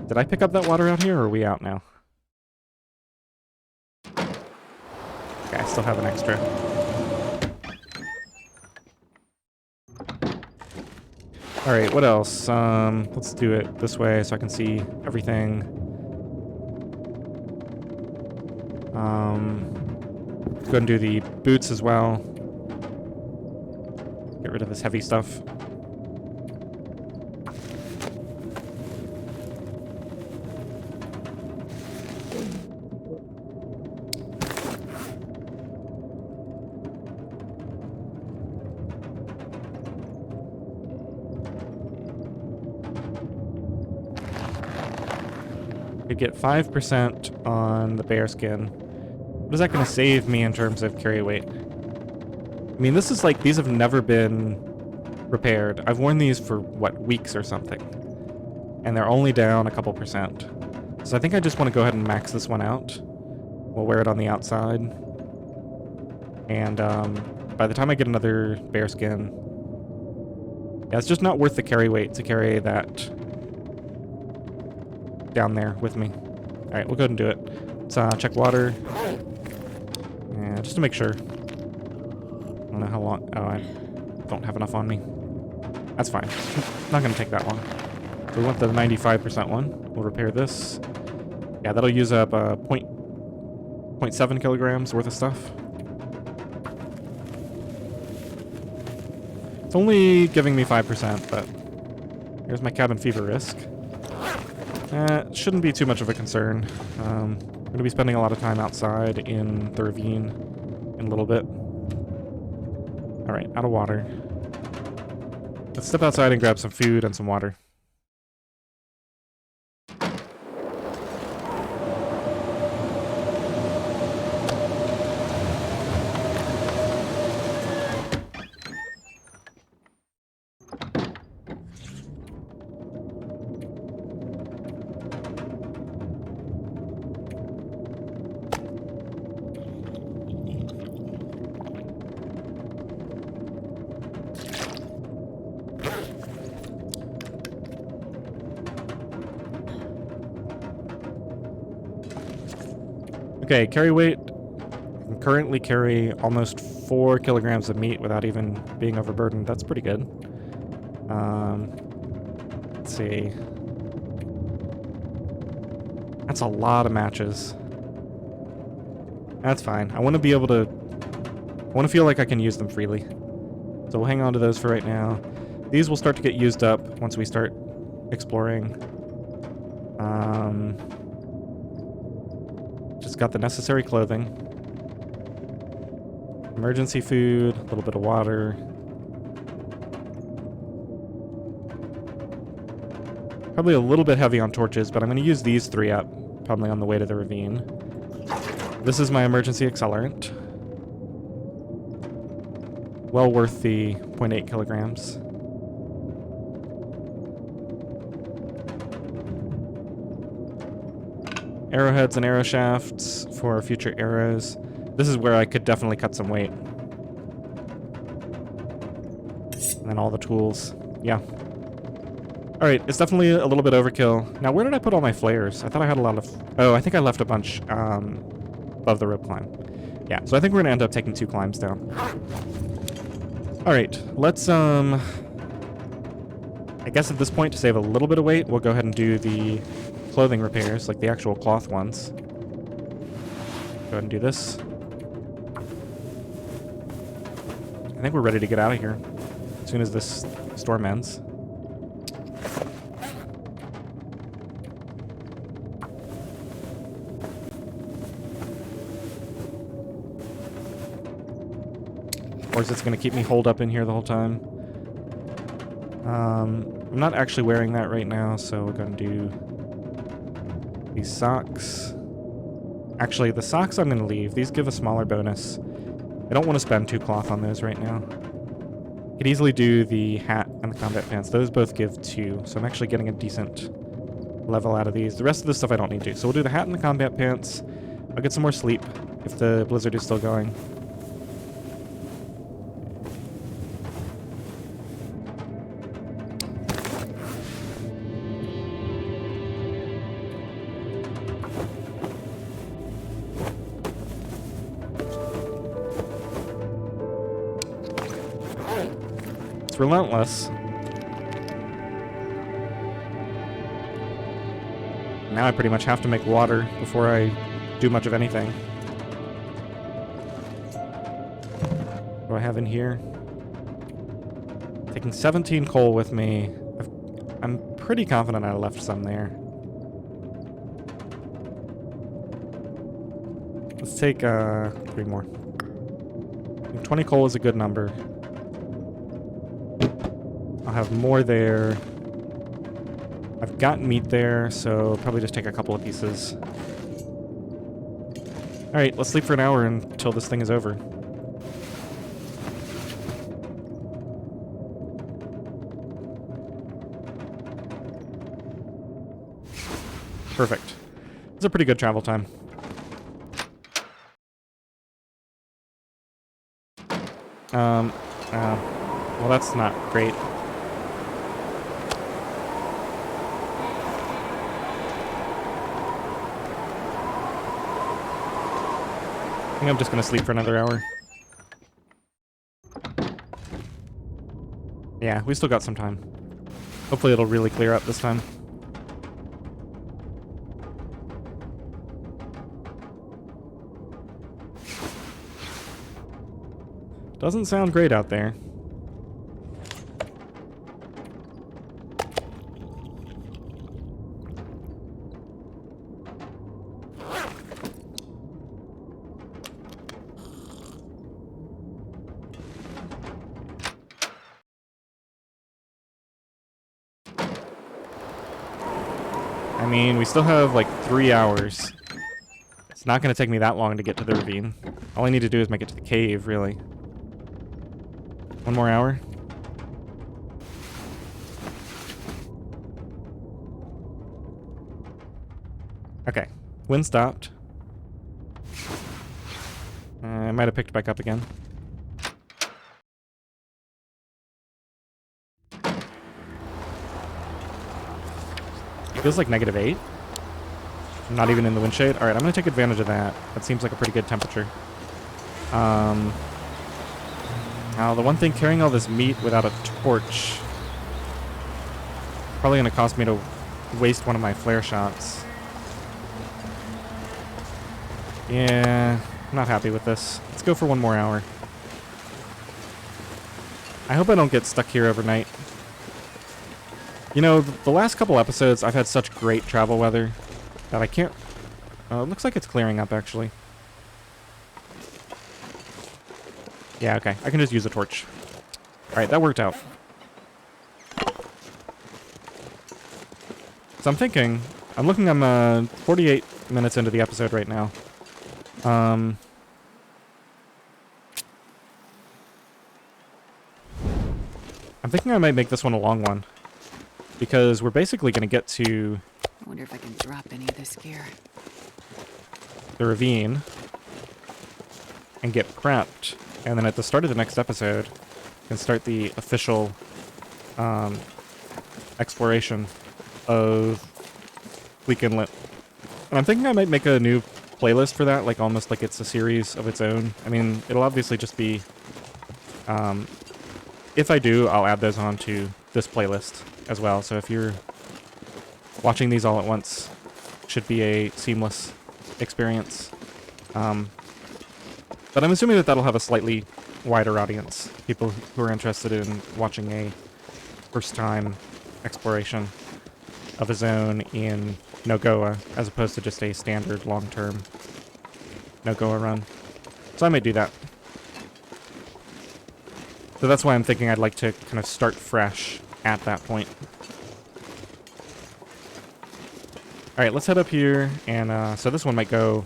Did I pick up that water out here, or are we out now? Okay, I still have an extra. Alright, what else? Let's do it this way so I can see everything. Let's go and do the boots as well. Get rid of this heavy stuff. Could get 5% on the bear skin. What is that going to save me in terms of carry weight? I mean, this is like, these have never been repaired. I've worn these for, what, weeks or something. And they're only down a couple percent. So I think I just want to go ahead and max this one out. We'll wear it on the outside. And by the time I get another bear skin, yeah, it's just not worth the carry weight to carry that down there with me. Alright, we'll go ahead and do it. Let's check water. Yeah, just to make sure. I don't know how long. Oh, I don't have enough on me. That's fine. Not going to take that long. So we want the 95% one. We'll repair this. Yeah, that'll use up 0.7 kilograms worth of stuff. It's only giving me 5%, but here's my cabin fever risk. Shouldn't be too much of a concern. I'm going to be spending a lot of time outside in the ravine in a little bit. Alright, out of water. Let's step outside and grab some food and some water. Okay, carry weight. I can currently carry almost 4 kilograms of meat without even being overburdened. That's pretty good. Let's see. That's a lot of matches. That's fine. I want to be able to... I want to feel like I can use them freely. So we'll hang on to those for right now. These will start to get used up once we start exploring. Just got the necessary clothing. Emergency food, a little bit of water. Probably a little bit heavy on torches, but I'm going to use these 3 up, probably on the way to the ravine. This is my emergency accelerant. Well worth the 0.8 kilograms. Arrowheads and arrow shafts for future arrows. This is where I could definitely cut some weight. And then all the tools. Yeah. Alright, it's definitely a little bit overkill. Now, where did I put all my flares? I thought I had a lot of... Oh, I think I left a bunch above the rope climb. Yeah, so I think we're going to end up taking 2 climbs down. Alright, let's... I guess at this point, to save a little bit of weight, we'll go ahead and do the clothing repairs, like the actual cloth ones. Go ahead and do this. I think we're ready to get out of here as soon as this storm ends. Or is it going to keep me holed up in here the whole time? I'm not actually wearing that right now, so we're going to do these socks. Actually, the socks I'm going to leave. These give a smaller bonus. I don't want to spend 2 cloth on those right now. Could easily do the hat and the combat pants. Those both give 2, so I'm actually getting a decent level out of these. The rest of the stuff I don't need to. So we'll do the hat and the combat pants. I'll get some more sleep if the blizzard is still going. It's relentless. Now I pretty much have to make water before I do much of anything. What do I have in here? Taking 17 coal with me. I'm pretty confident I left some there. Let's take 3 more. 20 coal is a good number. I'll have more there. I've got meat there, so probably just take a couple of pieces. Alright, let's sleep for an hour until this thing is over. Perfect. It's a pretty good travel time. Well, that's not great. I think I'm just gonna sleep for another hour. Yeah, we still got some time. Hopefully it'll really clear up this time. Doesn't sound great out there. I mean, we still have like 3 hours. It's not going to take me that long to get to the ravine. All I need to do is make it to the cave, really. 1 more hour. Okay, wind stopped. I might have picked back up again. It feels like -8. I'm not even in the wind shade. Alright, I'm going to take advantage of that. That seems like a pretty good temperature. Now, the one thing, carrying all this meat without a torch, probably going to cost me to waste one of my flare shots. Yeah, I'm not happy with this. Let's go for 1 more hour. I hope I don't get stuck here overnight. You know, the last couple episodes, I've had such great travel weather that I can't... it looks like it's clearing up, actually. Yeah, okay. I can just use a torch. Alright, that worked out. So I'm thinking... I'm 48 minutes into the episode right now. I'm thinking I might make this one a long one. Because we're basically going to get to... I wonder if I can drop any of this gear. the ravine and get prepped. And then at the start of the next episode, can start the official exploration of Bleak Inlet. And I'm thinking I might make a new playlist for that, like almost like it's a series of its own. I mean, it'll obviously just be... if I do, I'll add those onto this playlist as well. So if you're watching these all at once, it should be a seamless experience. But I'm assuming that that'll have a slightly wider audience. People who are interested in watching a first-time exploration of a zone in NOGOA, as opposed to just a standard long-term NOGOA run. So I might do that. So that's why I'm thinking I'd like to kind of start fresh at that point. Alright, let's head up here, and so this one might go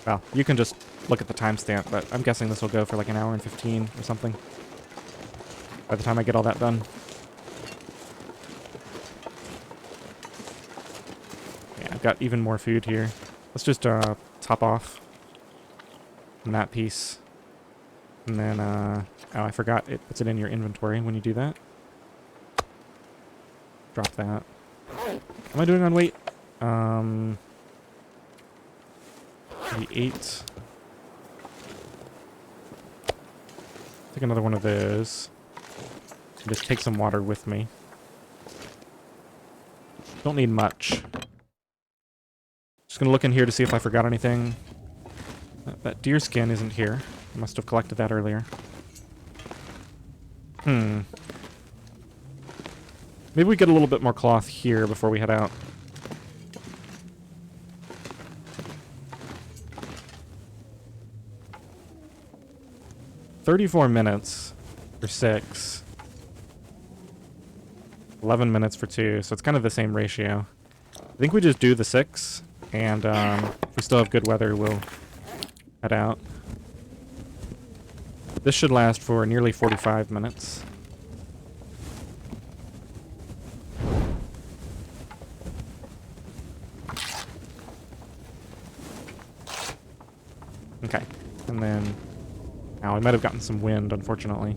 Well, you can just look at the timestamp, but I'm guessing this will go for like an hour and 15 or something. By the time I get all that done. Yeah, I've got even more food here. Let's just top off from that piece. And then, oh, I forgot it puts it in your inventory when you do that. Drop that. How am I doing on weight? 8. Take another one of those. And just take some water with me. Don't need much. Just gonna look in here to see if I forgot anything. That deer skin isn't here. I must have collected that earlier. Maybe we get a little bit more cloth here before we head out. $34 minutes for 6. 11 minutes for 2, so it's kind of the same ratio. I think we just do the 6, and if we still have good weather, we'll head out. This should last for nearly 45 minutes. Okay, and then... Now, I might have gotten some wind, unfortunately.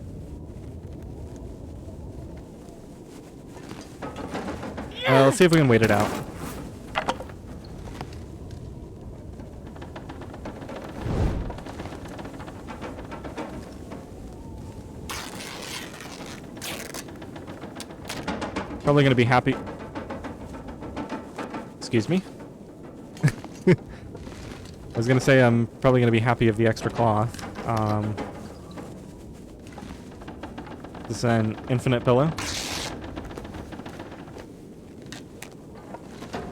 Let's see if we can wait it out. Probably going to be happy... Excuse me? I was going to say I'm probably going to be happy of the extra cloth. This is an infinite pillow.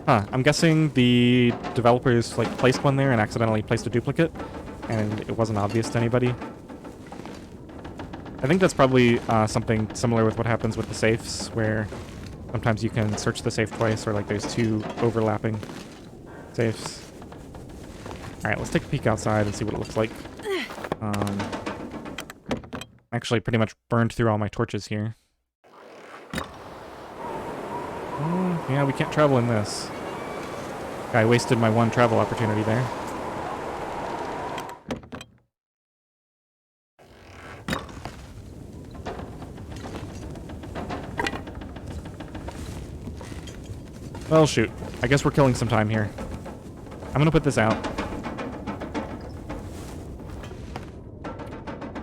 Huh, I'm guessing the developers like placed one there and accidentally placed a duplicate, and it wasn't obvious to anybody. I think that's probably something similar with what happens with the safes, where sometimes you can search the safe twice, or like there's 2 overlapping safes. Alright, let's take a peek outside and see what it looks like. Actually pretty much burned through all my torches here. Yeah, we can't travel in this. I wasted my one travel opportunity there. Well, shoot. I guess we're killing some time here. I'm gonna put this out.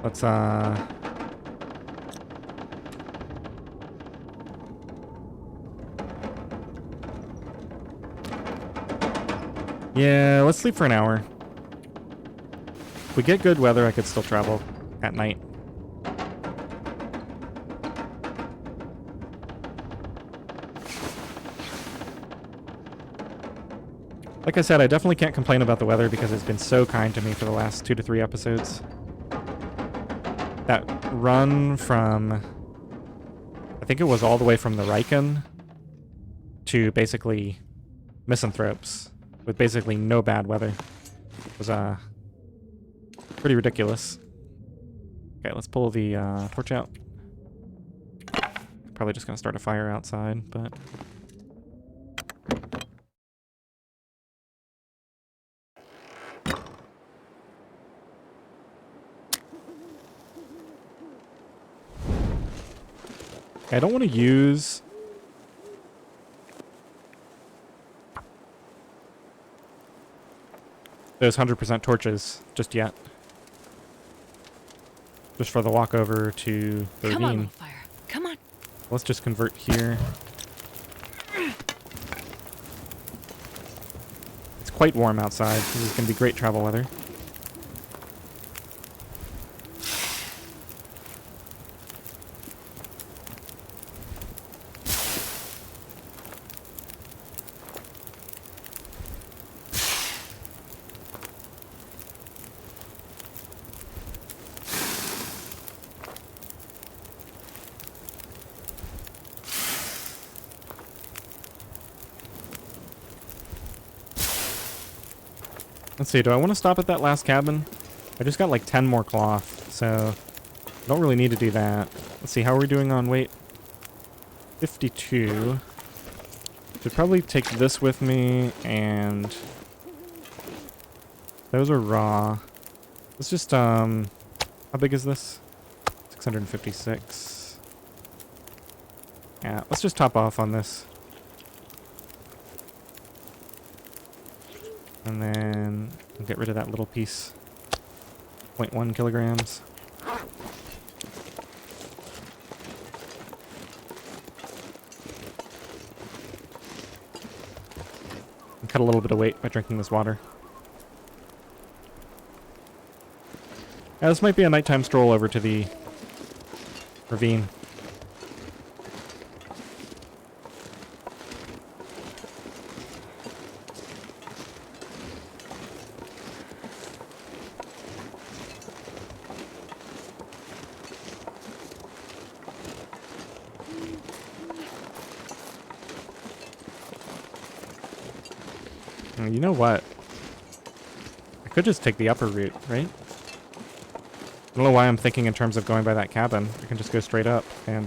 Let's, yeah, let's sleep for an hour. If we get good weather, I could still travel at night. Like I said, I definitely can't complain about the weather because it's been so kind to me for the last 2 to 3 episodes. That run from... I think it was all the way from the Riken to basically Misanthropes, with basically no bad weather. It was pretty ridiculous. Okay, let's pull the torch out. Probably just gonna start a fire outside, but... I don't want to use... those 100% torches just yet. Just for the walk over to the Come on, ravine. little fire. Come on. Let's just convert here. It's quite warm outside. This is going to be great travel weather. Let's see, do I want to stop at that last cabin? I just got like 10 more cloth, so I don't really need to do that. Let's see, how are we doing on weight? 52. Should probably take this with me, and those are raw. Let's just, how big is this? 656. Yeah, let's just top off on this. And then we'll get rid of that little piece. 0.1 kilograms. And cut a little bit of weight by drinking this water. Yeah, this might be a nighttime stroll over to the ravine. You know what? I could just take the upper route, right? I don't know why I'm thinking in terms of going by that cabin. I can just go straight up and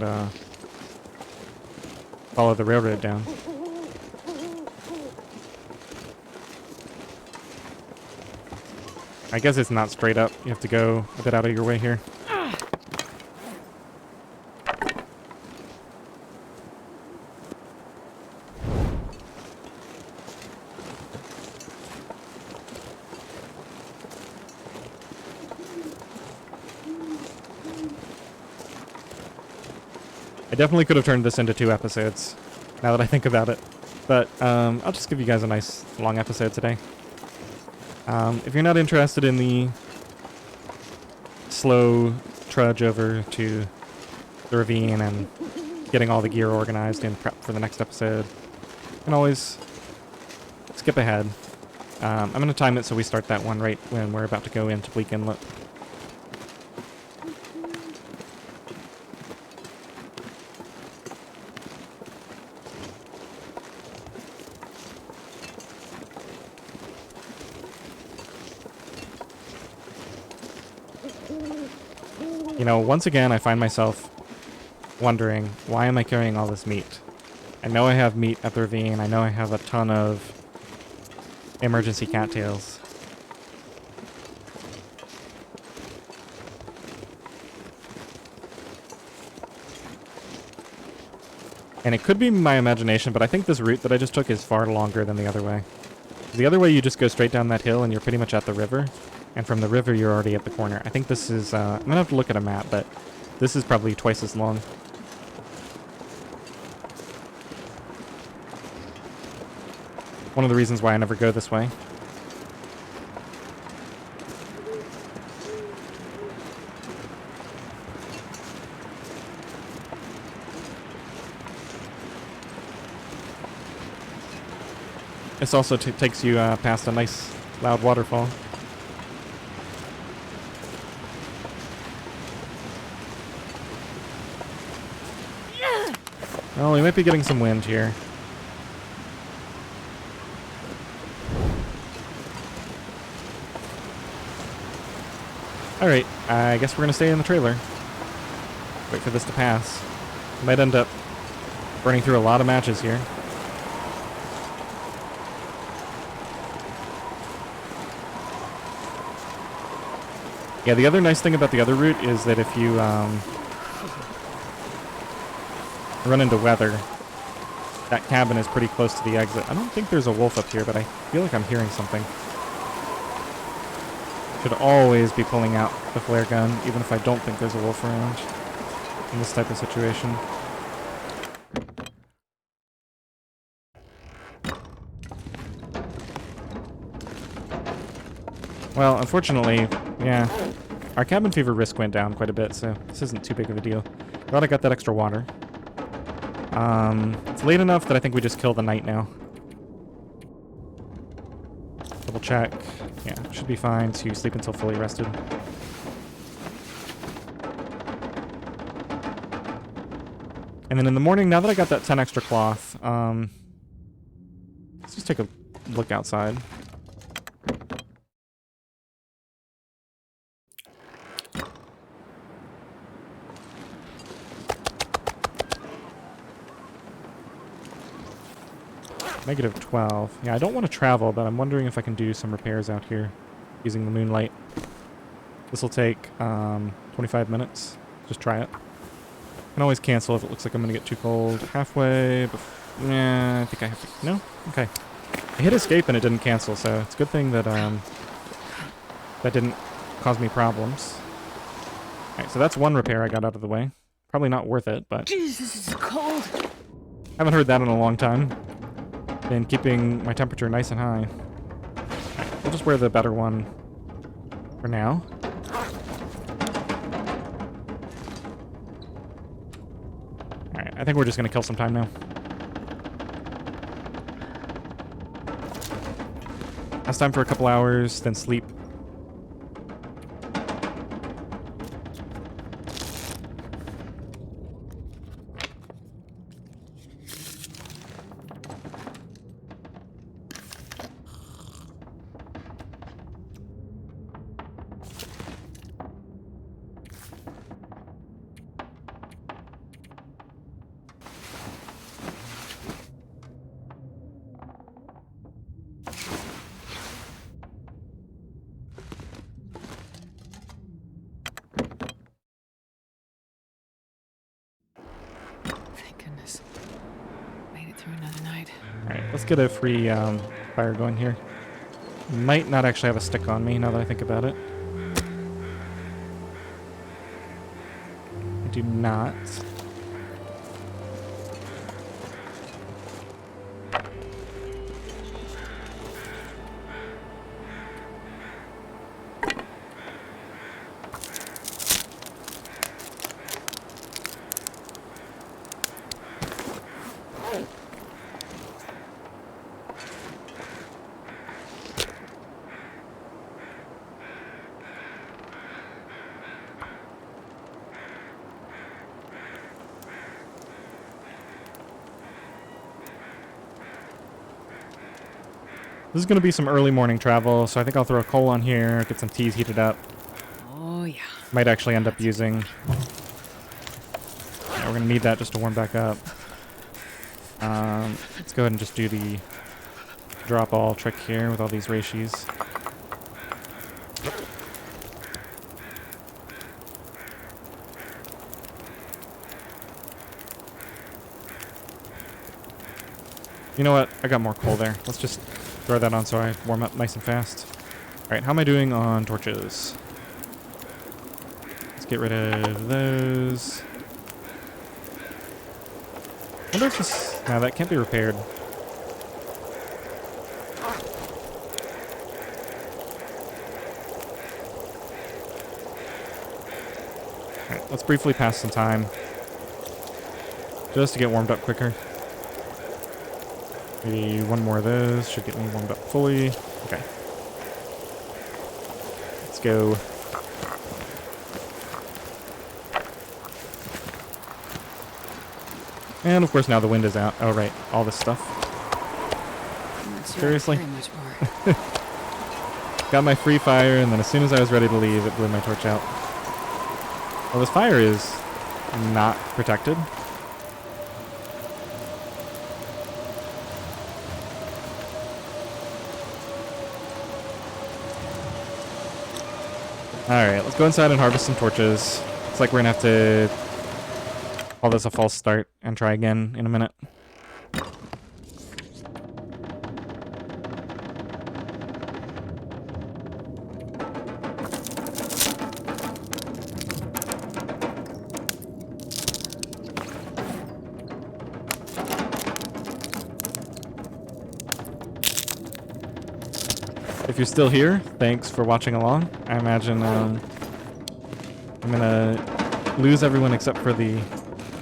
follow the railroad down. I guess it's not straight up. You have to go a bit out of your way here. I definitely could have turned this into 2 episodes, now that I think about it. But I'll just give you guys a nice long episode today. If you're not interested in the slow trudge over to the ravine and getting all the gear organized and prep for the next episode, you can always skip ahead. I'm going to time it so we start that one right when we're about to go into Bleak Inlet. You know, once again, I find myself wondering, why am I carrying all this meat? I know I have meat at the ravine. I know I have a ton of emergency cattails. And it could be my imagination, but I think this route that I just took is far longer than the other way. The other way, you just go straight down that hill and you're pretty much at the river. And from the river, you're already at the corner. I think this is, I'm going to have to look at a map, but this is probably twice as long. One of the reasons why I never go this way. This also takes you past a nice, loud waterfall. Well, we might be getting some wind here. Alright, I guess we're gonna stay in the trailer. Wait for this to pass. Might end up burning through a lot of matches here. Yeah, the other nice thing about the other route is that if you run into weather, that cabin is pretty close to the exit. I don't think there's a wolf up here, but I feel like I'm hearing something. Should always be pulling out the flare gun, even if I don't think there's a wolf around in this type of situation. Well, unfortunately, yeah, our cabin fever risk went down quite a bit, so this isn't too big of a deal. Glad I got that extra water. It's late enough that I think we just kill the night now. Double check. Yeah, should be fine to sleep until fully rested. And then in the morning, now that I got that 10 extra cloth, let's just take a look outside. Negative 12. Yeah, I don't want to travel, but I'm wondering if I can do some repairs out here using the moonlight. This will take 25 minutes. Just try it. Can always cancel if it looks like I'm going to get too cold. Halfway. Yeah, I think I have to... No? Okay. I hit escape and it didn't cancel, so it's a good thing that that didn't cause me problems. Alright, so that's one repair I got out of the way. Probably not worth it, but... Jesus, it's cold. Haven't heard that in a long time. Been keeping my temperature nice and high. Alright, we'll just wear the better one for now. Alright, I think we're just gonna kill some time now. Last time for a couple hours, then sleep. Through another night. Alright, let's get a free fire going here. Might not actually have a stick on me now that I think about it. I do not. This is going to be some early morning travel, so I think I'll throw a coal on here, get some teas heated up. Oh, yeah. Might actually end up using... Yeah, we're going to need that just to warm back up. Let's go ahead and just do the drop all trick here with all these reishis. You know what? I got more coal there. Let's just throw that on so I warm up nice and fast. Alright, how am I doing on torches? Let's get rid of those. I wonder if this... No, that can't be repaired. Alright, let's briefly pass some time. Just to get warmed up quicker. Maybe one more of those should get me warmed up fully. Okay. Let's go. And of course now the wind is out. Oh right, all this stuff. Seriously? Got my free fire, and then as soon as I was ready to leave, it blew my torch out. Well, this fire is not protected. Alright, let's go inside and harvest some torches. Looks like we're gonna have to call this a false start and try again in a minute. If you're still here, thanks for watching along. I imagine I'm gonna lose everyone except for the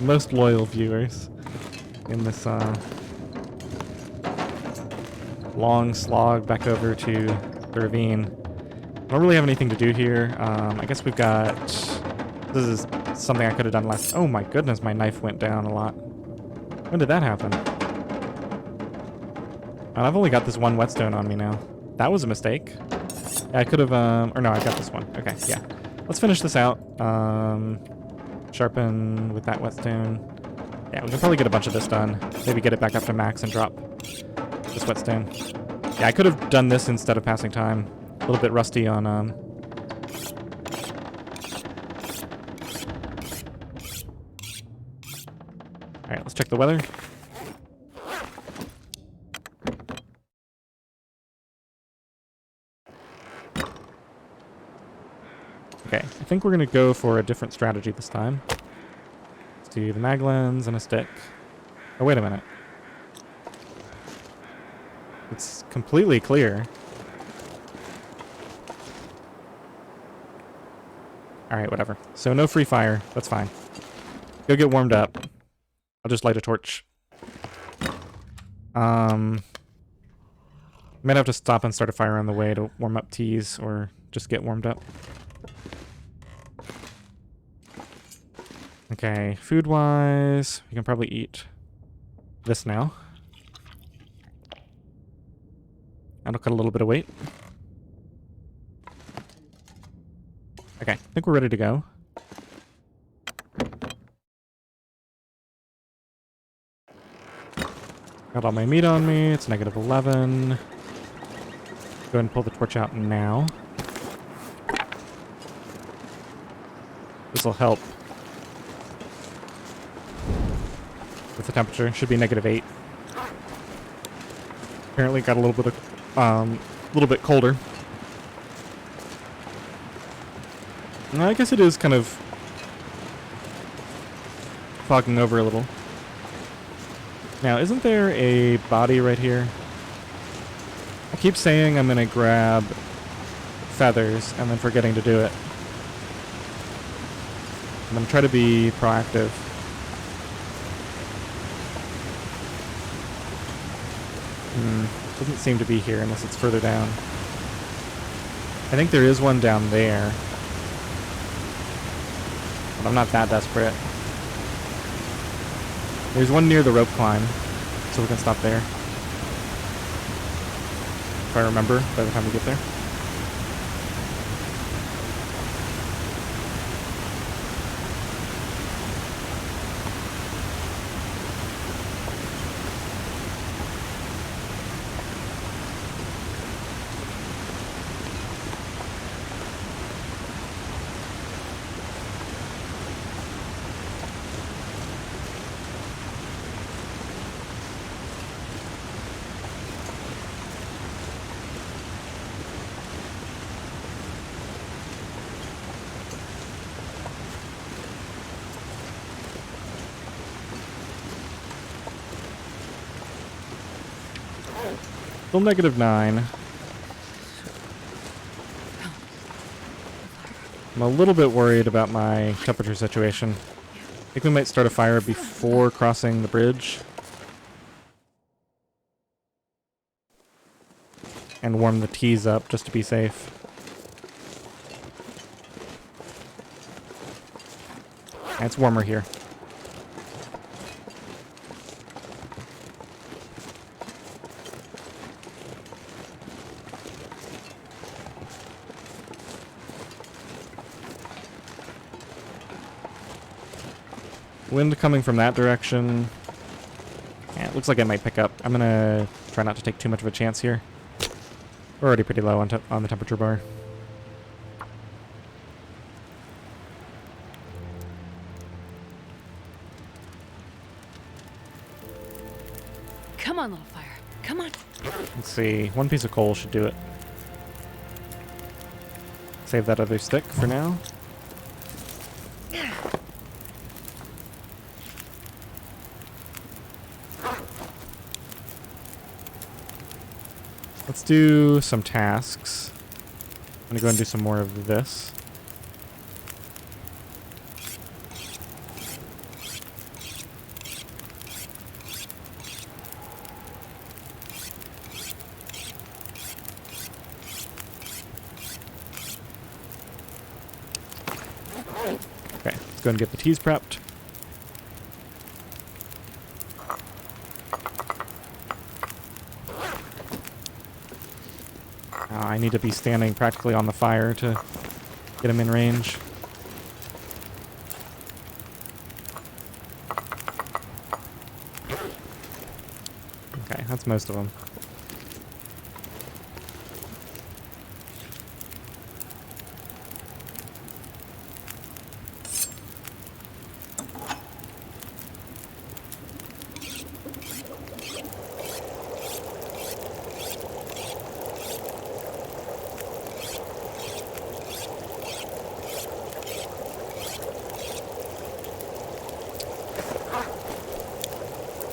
most loyal viewers in this long slog back over to the ravine. I don't really have anything to do here. I guess we've got... This is something I could have done last... Oh my goodness, my knife went down a lot. When did that happen? And I've only got this one whetstone on me now. That was a mistake. Yeah, I could have, or no, I got this one. Okay, yeah. Let's finish this out. Sharpen with that whetstone. Yeah, we can probably get a bunch of this done. Maybe get it back up to max and drop Just whetstone. Yeah, I could have done this instead of passing time. A little bit rusty on, Alright, let's check the weather. Okay, I think we're going to go for a different strategy this time. Let's do the mag lens and a stick. Oh, wait a minute. It's completely clear. Alright, whatever. So no free fire. That's fine. Go get warmed up. I'll just light a torch. Might have to stop and start a fire on the way to warm up teas or just get warmed up. Okay, food-wise, we can probably eat this now. That'll cut a little bit of weight. Okay, I think we're ready to go. Got all my meat on me. It's negative 11. Go ahead and pull the torch out now. This will help with the temperature. Should be negative 8. Apparently got a little bit colder. I guess it is kind of fogging over a little. Now, isn't there a body right here? I keep saying I'm gonna grab feathers and then forgetting to do it. I'm gonna try to be proactive. Doesn't seem to be here unless it's further down. I think there is one down there. But I'm not that desperate. There's one near the rope climb, so we can stop there. If I remember by the time we get there. Still negative 9. I'm a little bit worried about my temperature situation. I think we might start a fire before crossing the bridge. And warm the teas up just to be safe. It's warmer here. Wind coming from that direction. Yeah, it looks like it might pick up. I'm gonna try not to take too much of a chance here. We're already pretty low on the temperature bar. Come on, little fire. Come on. Let's see. One piece of coal should do it. Save that other stick for now. Let's do some tasks. I'm gonna go and do some more of this. Okay, let's go and get the teas prepped. I need to be standing practically on the fire to get him in range. Okay, that's most of them.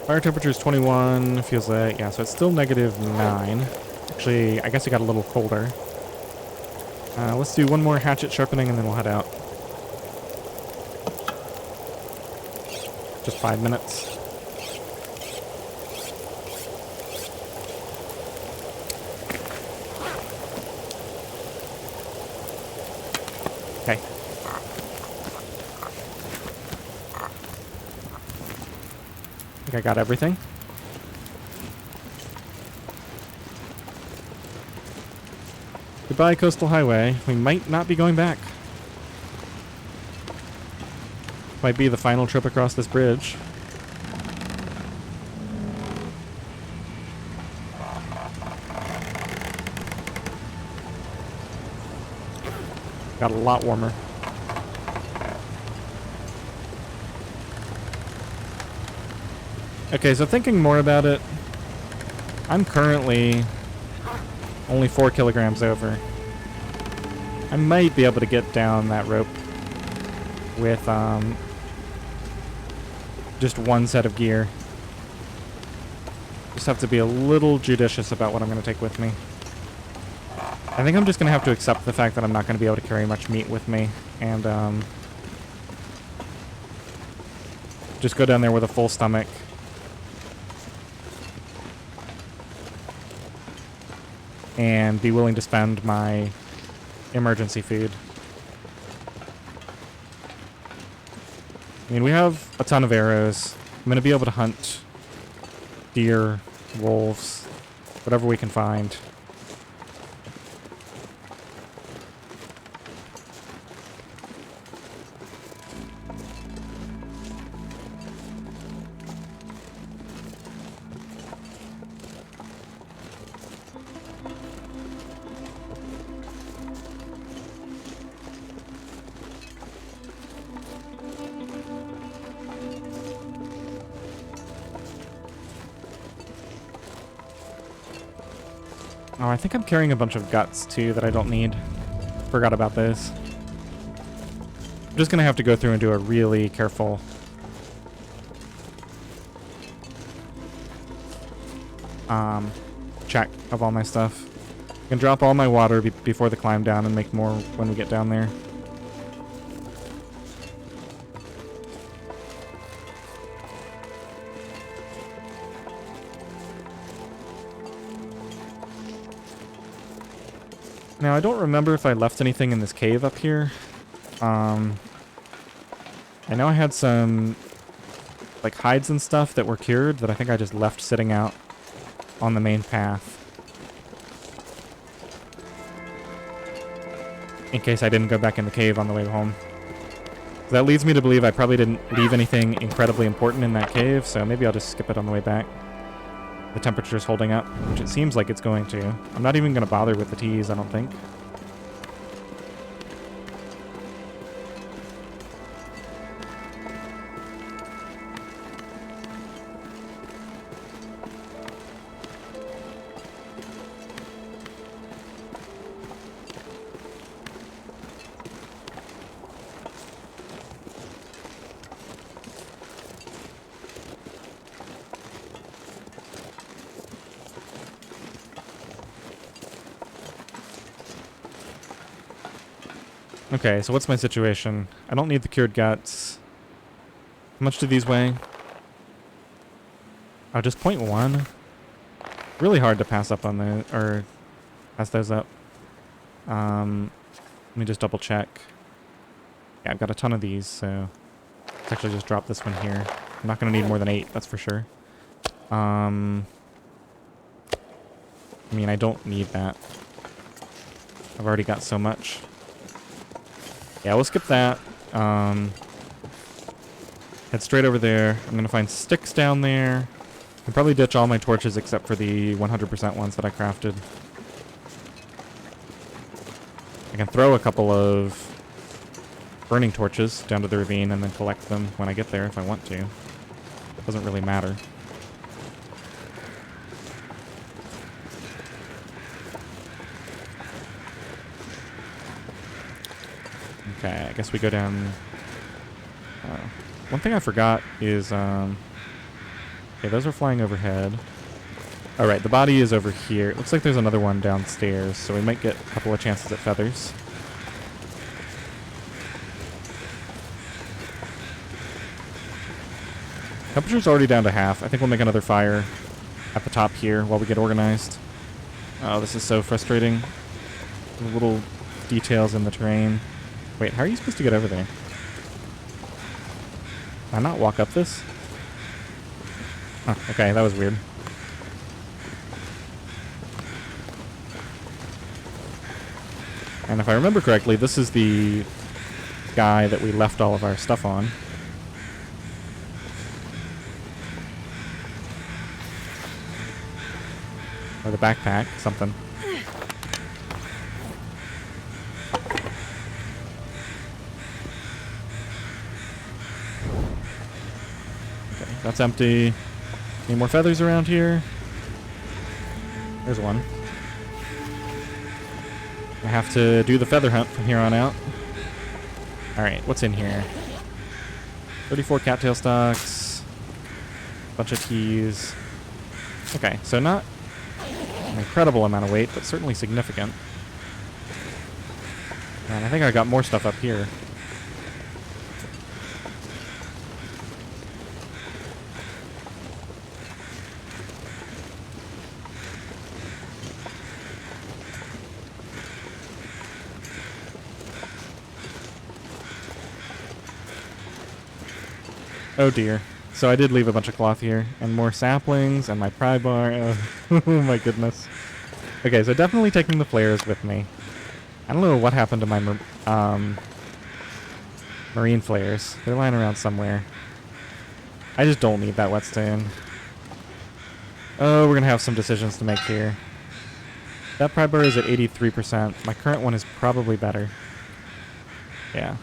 Fire temperature is 21. Feels like, yeah, so it's still -9. Actually, I guess it got a little colder. Let's do one more hatchet sharpening and then we'll head out. Just 5 minutes. Okay. I think I got everything. Goodbye, Coastal Highway. We might not be going back. Might be the final trip across this bridge. Got a lot warmer. Okay, so thinking more about it, I'm currently only 4 kilograms over. I might be able to get down that rope with just one set of gear. Just have to be a little judicious about what I'm going to take with me. I think I'm just going to have to accept the fact that I'm not going to be able to carry much meat with me, and just go down there with a full stomach. And be willing to spend my emergency food. I mean, we have a ton of arrows. I'm going to be able to hunt deer, wolves, whatever we can find. Oh, I think I'm carrying a bunch of guts, too, that I don't need. Forgot about those. I'm just going to have to go through and do a really careful check of all my stuff. I can drop all my water before the climb down and make more when we get down there. Now, I don't remember if I left anything in this cave up here. I know I had some, like, hides and stuff that were cured that I think I just left sitting out on the main path. In case I didn't go back in the cave on the way home. That leads me to believe I probably didn't leave anything incredibly important in that cave, so maybe I'll just skip it on the way back. The temperature's holding up, which it seems like it's going to. I'm not even going to bother with the teas, I don't think. Okay, so what's my situation? I don't need the cured guts. How much do these weigh? Oh, just 0.1? Really hard to pass up on the, or pass those up. Let me just double check. Yeah, I've got a ton of these, so let's actually just drop this one here. I'm not going to need more than 8, that's for sure. I mean, I don't need that. I've already got so much. Yeah, we'll skip that. Head straight over there. I'm going to find sticks down there. I'll probably ditch all my torches except for the 100% ones that I crafted. I can throw a couple of burning torches down to the ravine and then collect them when I get there if I want to. Doesn't really matter. Okay, I guess we go down. One thing I forgot is Okay, those are flying overhead. Alright, the body is over here. It looks like there's another one downstairs, so we might get a couple of chances at feathers. Temperature's already down to half. I think we'll make another fire at the top here while we get organized. Oh, this is so frustrating. The little details in the terrain. Wait, how are you supposed to get over there? Can I not walk up this? Huh, okay, that was weird. And if I remember correctly, this is the guy that we left all of our stuff on. Or the backpack, something. Okay, that's empty. Any more feathers around here? There's one. I have to do the feather hunt from here on out. Alright, what's in here? 34 cattail stalks. Bunch of teas. Okay, so not an incredible amount of weight, but certainly significant. And I think I got more stuff up here. Oh dear. So I did leave a bunch of cloth here, and more saplings, and my pry bar. Oh my goodness. Okay, so definitely taking the flares with me. I don't know what happened to my marine flares. They're lying around somewhere. I just don't need that whetstone. Oh, we're gonna have some decisions to make here. That pry bar is at 83%. My current one is probably better. Yeah.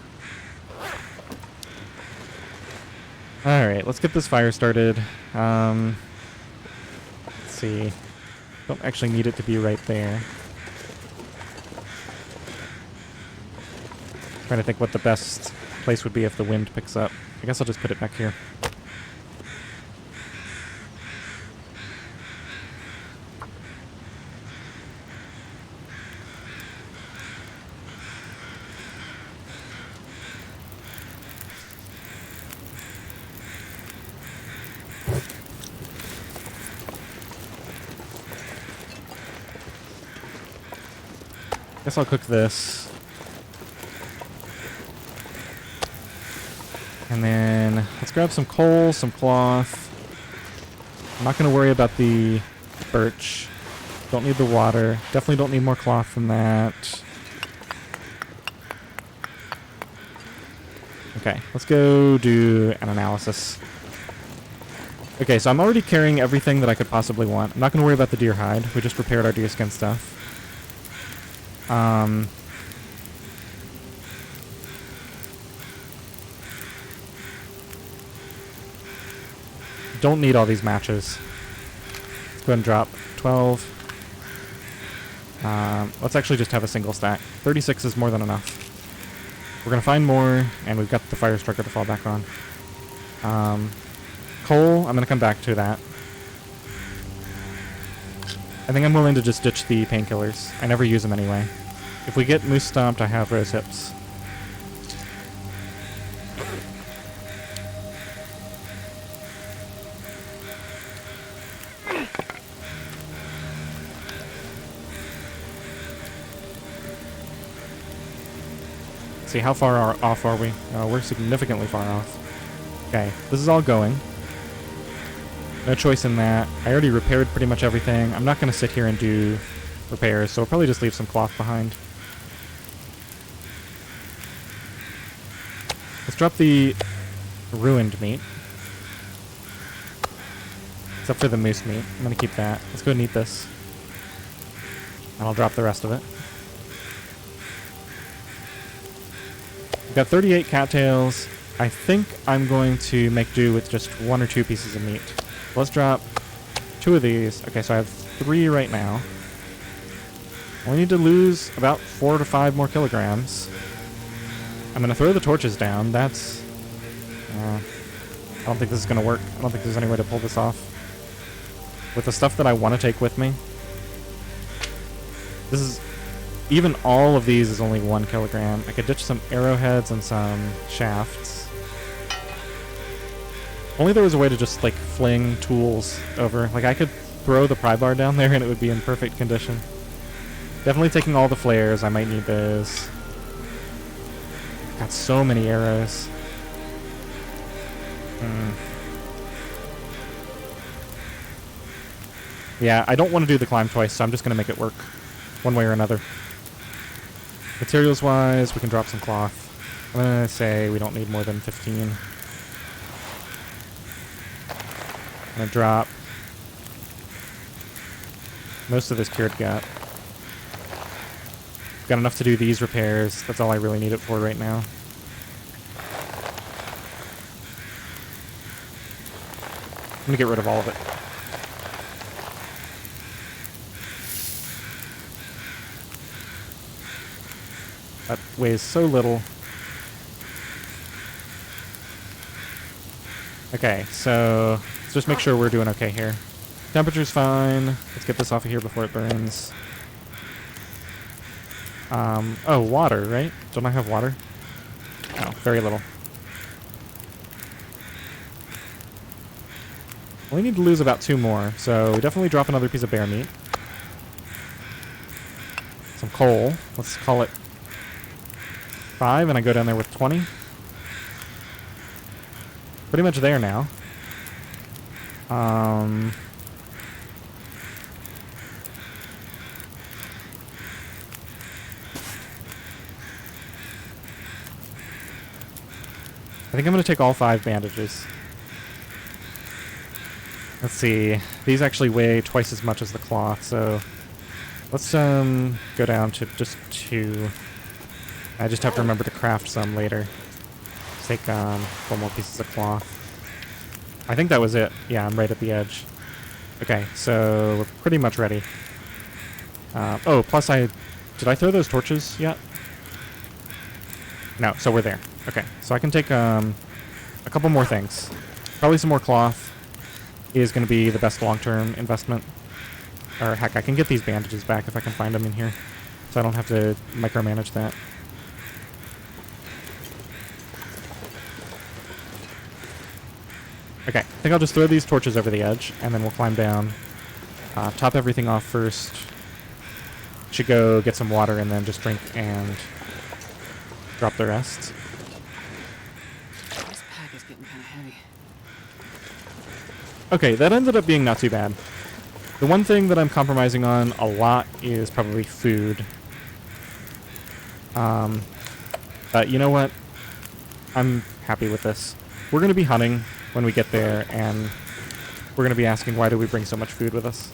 Alright, let's get this fire started. Let's see. Don't actually need it to be right there. Trying to think what the best place would be if the wind picks up. I guess I'll just put it back here. Guess I'll cook this. And then let's grab some coal, some cloth. I'm not going to worry about the birch. Don't need the water. Definitely don't need more cloth than that. Okay, let's go do an analysis. Okay, so I'm already carrying everything that I could possibly want. I'm not going to worry about the deer hide. We just repaired our deerskin stuff. Don't need all these matches. Let's go ahead and drop 12. Let's actually just have a single stack. 36 is more than enough. We're going to find more, and we've got the fire striker to fall back on. Coal, I'm going to come back to that. I think I'm willing to just ditch the painkillers. I never use them anyway. If we get moose stomped, I have rose hips. See, how far off are we? We're significantly far off. Okay, this is all going. No choice in that. I already repaired pretty much everything. I'm not going to sit here and do repairs, so I'll probably just leave some cloth behind. Let's drop the ruined meat. Except for the moose meat. I'm going to keep that. Let's go and eat this. And I'll drop the rest of it. We've got 38 cattails. I think I'm going to make do with just 1 or 2 pieces of meat. Let's drop 2 of these. Okay, so I have 3 right now. We need to lose about 4 to 5 more kilograms. I'm going to throw the torches down. That's... I don't think this is going to work. I don't think there's any way to pull this off. With the stuff that I want to take with me. This is... Even all of these is only 1 kilogram. I could ditch some arrowheads and some shafts. Only there was a way to just, like, fling tools over. Like, I could throw the pry bar down there and it would be in perfect condition. Definitely taking all the flares. I might need those. Got so many arrows. Yeah, I don't want to do the climb twice, so I'm just going to make it work. One way or another. Materials-wise, we can drop some cloth. I'm going to say we don't need more than 15. I'm going to drop most of this cured gut. Got enough to do these repairs. That's all I really need it for right now. I'm going to get rid of all of it. That weighs so little. Okay, so let's just make sure we're doing okay here. Temperature's fine. Let's get this off of here before it burns. Oh, water, right? Don't I have water? Oh, very little. We need to lose about 2 more, so we definitely drop another piece of bear meat. Some coal. Let's call it 5, and I go down there with 20. Pretty much there now. I think I'm going to take all 5 bandages. Let's see. These actually weigh twice as much as the cloth, so let's go down to just 2. I just have to remember to craft some later. Let's take 4 more pieces of cloth. I think that was it. Yeah, I'm right at the edge. Okay, so we're pretty much ready. Oh, plus did I throw those torches yet? No, so we're there. Okay, so I can take a couple more things. Probably some more cloth is going to be the best long-term investment. Or heck, I can get these bandages back if I can find them in here. So I don't have to micromanage that. Okay, I think I'll just throw these torches over the edge, and then we'll climb down. Top everything off first. Should go get some water and then just drink and drop the rest. This pack is getting kind of heavy. Okay, that ended up being not too bad. The one thing that I'm compromising on a lot is probably food. But you know what? I'm happy with this. We're going to be hunting when we get there, and we're going to be asking why do we bring so much food with us.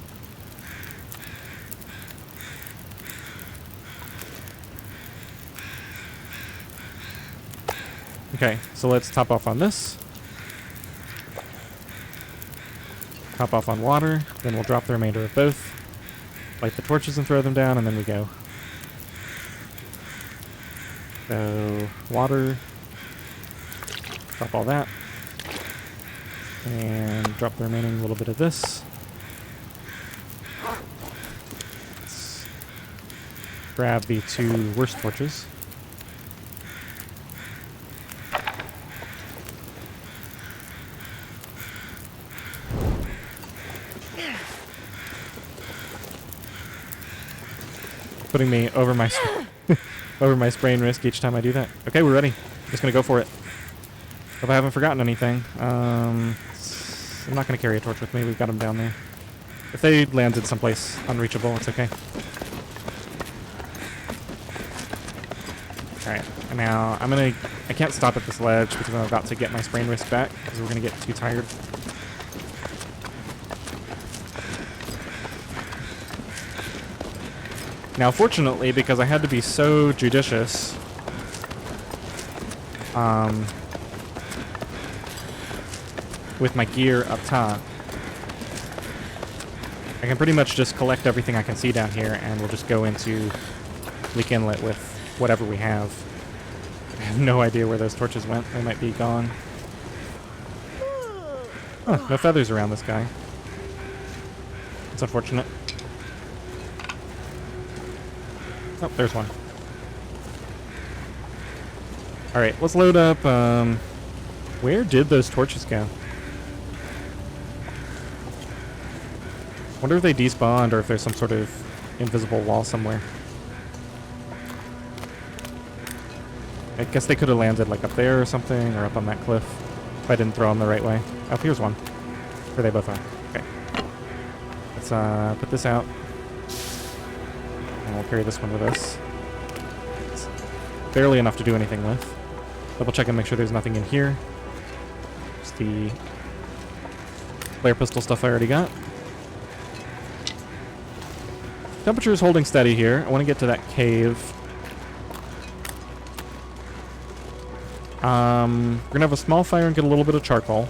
Okay, so let's top off on this. Top off on water, then we'll drop the remainder of both. Light the torches and throw them down, and then we go. So, water. Drop all that. And drop the remaining little bit of this. Let's grab the 2 worst torches. Putting me over my over my sprain risk each time I do that. Okay, we're ready. Just gonna go for it. Hope I haven't forgotten anything. I'm not gonna carry a torch with me. We've got them down there. If they landed someplace unreachable, it's okay. Alright, and now I can't stop at this ledge because I'm about to get my sprain risk back because we're gonna get too tired. Now, fortunately, because I had to be so judicious, with my gear up top, I can pretty much just collect everything I can see down here, and we'll just go into Bleak Inlet with whatever we have. I have no idea where those torches went. They might be gone. Huh, no feathers around this guy. It's unfortunate. Oh, there's one. Alright, let's load up, where did those torches go? Wonder if they despawned or if there's some sort of invisible wall somewhere. I guess they could have landed like up there or something, or up on that cliff, if I didn't throw them the right way. Oh, here's one. Where they both are. Okay. Let's put this out. And we'll carry this one with us. It's barely enough to do anything with. Double check and make sure there's nothing in here. Just the flare pistol stuff I already got. Temperature is holding steady here. I want to get to that cave. We're going to have a small fire and get a little bit of charcoal.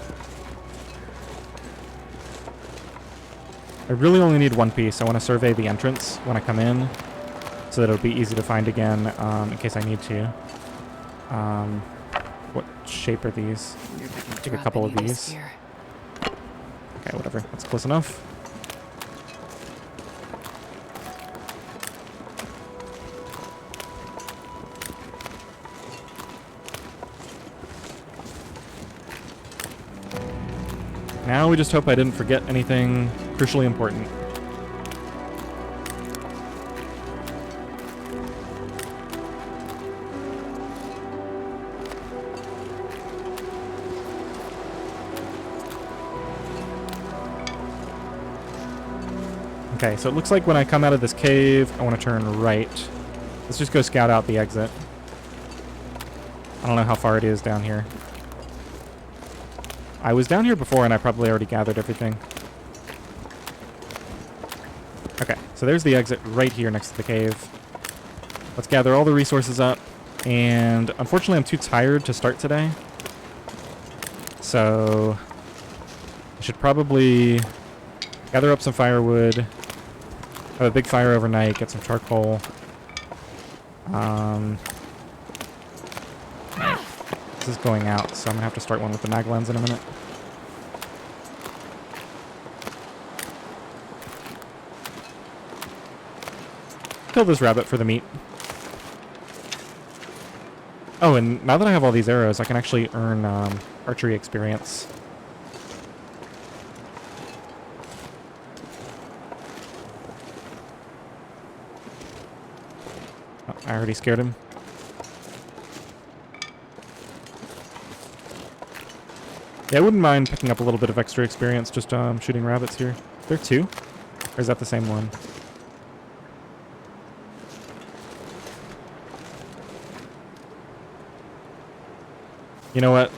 I really only need one piece. I want to survey the entrance when I come in so that it'll be easy to find again in case I need to. What shape are these? Take a couple of these. Okay, whatever. That's close enough. Now we just hope I didn't forget anything crucially important. Okay, so it looks like when I come out of this cave, I want to turn right. Let's just go scout out the exit. I don't know how far it is down here. I was down here before and I probably already gathered everything. Okay, so there's the exit right here next to the cave. Let's gather all the resources up. And unfortunately, I'm too tired to start today. So I should probably gather up some firewood, have a big fire overnight, get some charcoal. This is going out, so I'm gonna have to start one with the mag lens in a minute. Kill this rabbit for the meat. Oh, and now that I have all these arrows, I can actually earn archery experience. Oh, I already scared him. Yeah, I wouldn't mind picking up a little bit of extra experience just shooting rabbits here. There are two? Or is that the same one? You know what?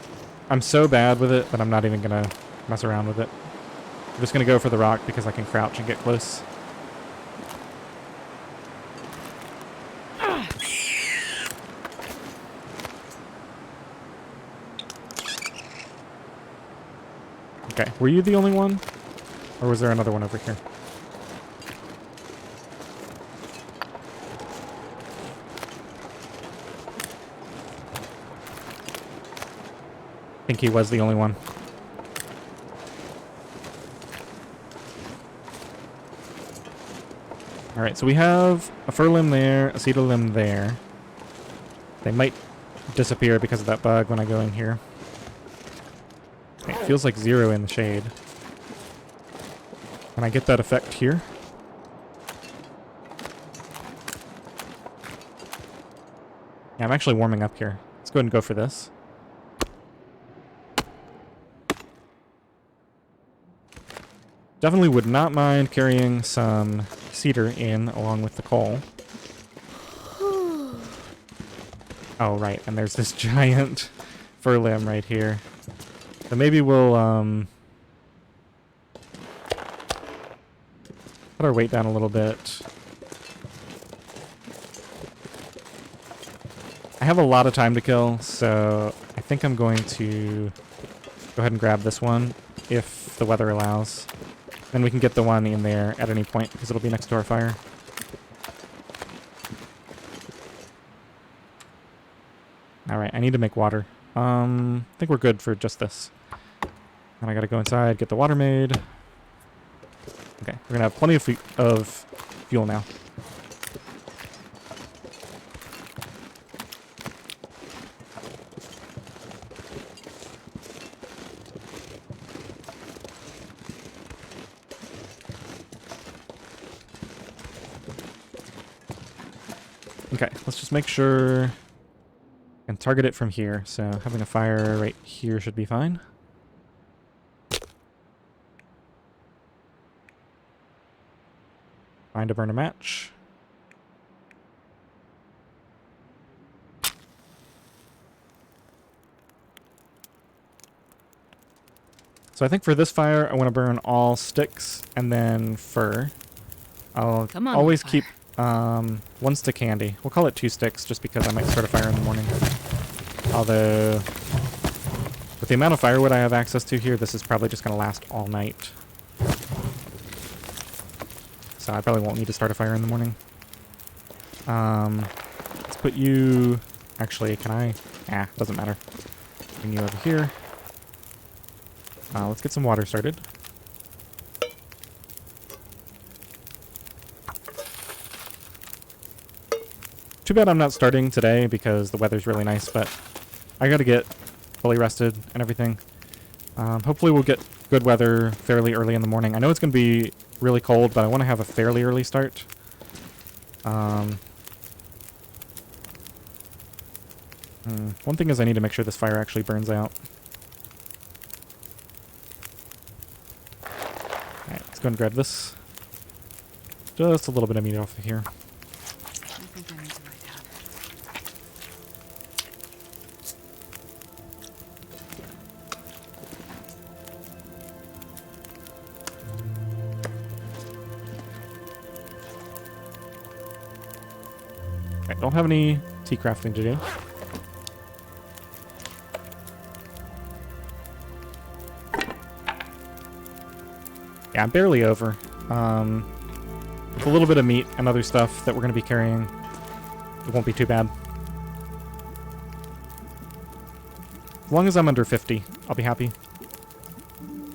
I'm so bad with it that I'm not even going to mess around with it. I'm just going to go for the rock because I can crouch and get close. Okay, were you the only one? Or was there another one over here? I think he was the only one. Alright, so we have a fir limb there, a cedar limb there. They might disappear because of that bug when I go in here. Okay, it feels like 0 in the shade. Can I get that effect here? Yeah, I'm actually warming up here. Let's go ahead and go for this. Definitely would not mind carrying some cedar in along with the coal. Oh, right, and there's this giant fir limb right here. So maybe we'll put our weight down a little bit. I have a lot of time to kill, so I think I'm going to go ahead and grab this one if the weather allows. Then we can get the one in there at any point because it'll be next to our fire. Alright, I need to make water. I think we're good for just this. And I gotta go inside, get the water made. Okay, we're gonna have plenty of fuel now. Okay, let's just make sure I can target it from here. So having a fire right here should be fine. Find a burner match. So I think for this fire, I want to burn all sticks and then fir. I'll always keep one stick handy. We'll call it 2 sticks just because I might start a fire in the morning. Although, with the amount of firewood I have access to here, this is probably just going to last all night. So I probably won't need to start a fire in the morning. Let's put you... Actually, can I... doesn't matter. Bring you over here. Let's get some water started. Too bad I'm not starting today because the weather's really nice, but I gotta get fully rested and everything. Hopefully we'll get good weather fairly early in the morning. I know it's gonna be really cold, but I want to have a fairly early start. One thing is I need to make sure this fire actually burns out. Alright, let's go and grab this. Just a little bit of meat off of here. I think I need to write down. Alright, don't have any tea crafting to do. Yeah, I'm barely over. With a little bit of meat and other stuff that we're going to be carrying, it won't be too bad. As long as I'm under 50, I'll be happy.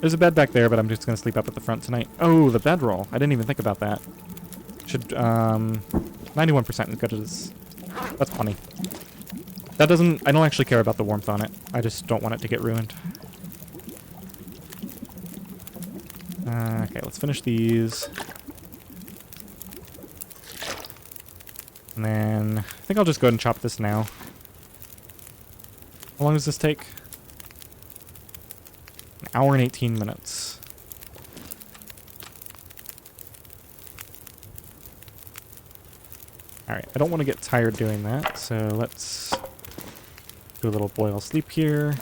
There's a bed back there, but I'm just going to sleep up at the front tonight. Oh, the bedroll. I didn't even think about that. Should, 91% is good as... That's plenty. That doesn't... I don't actually care about the warmth on it. I just don't want it to get ruined. Okay, let's finish these. And then... I think I'll just go ahead and chop this now. How long does this take? An hour and 18 minutes. Alright, I don't want to get tired doing that, so let's do a little boil sleep here.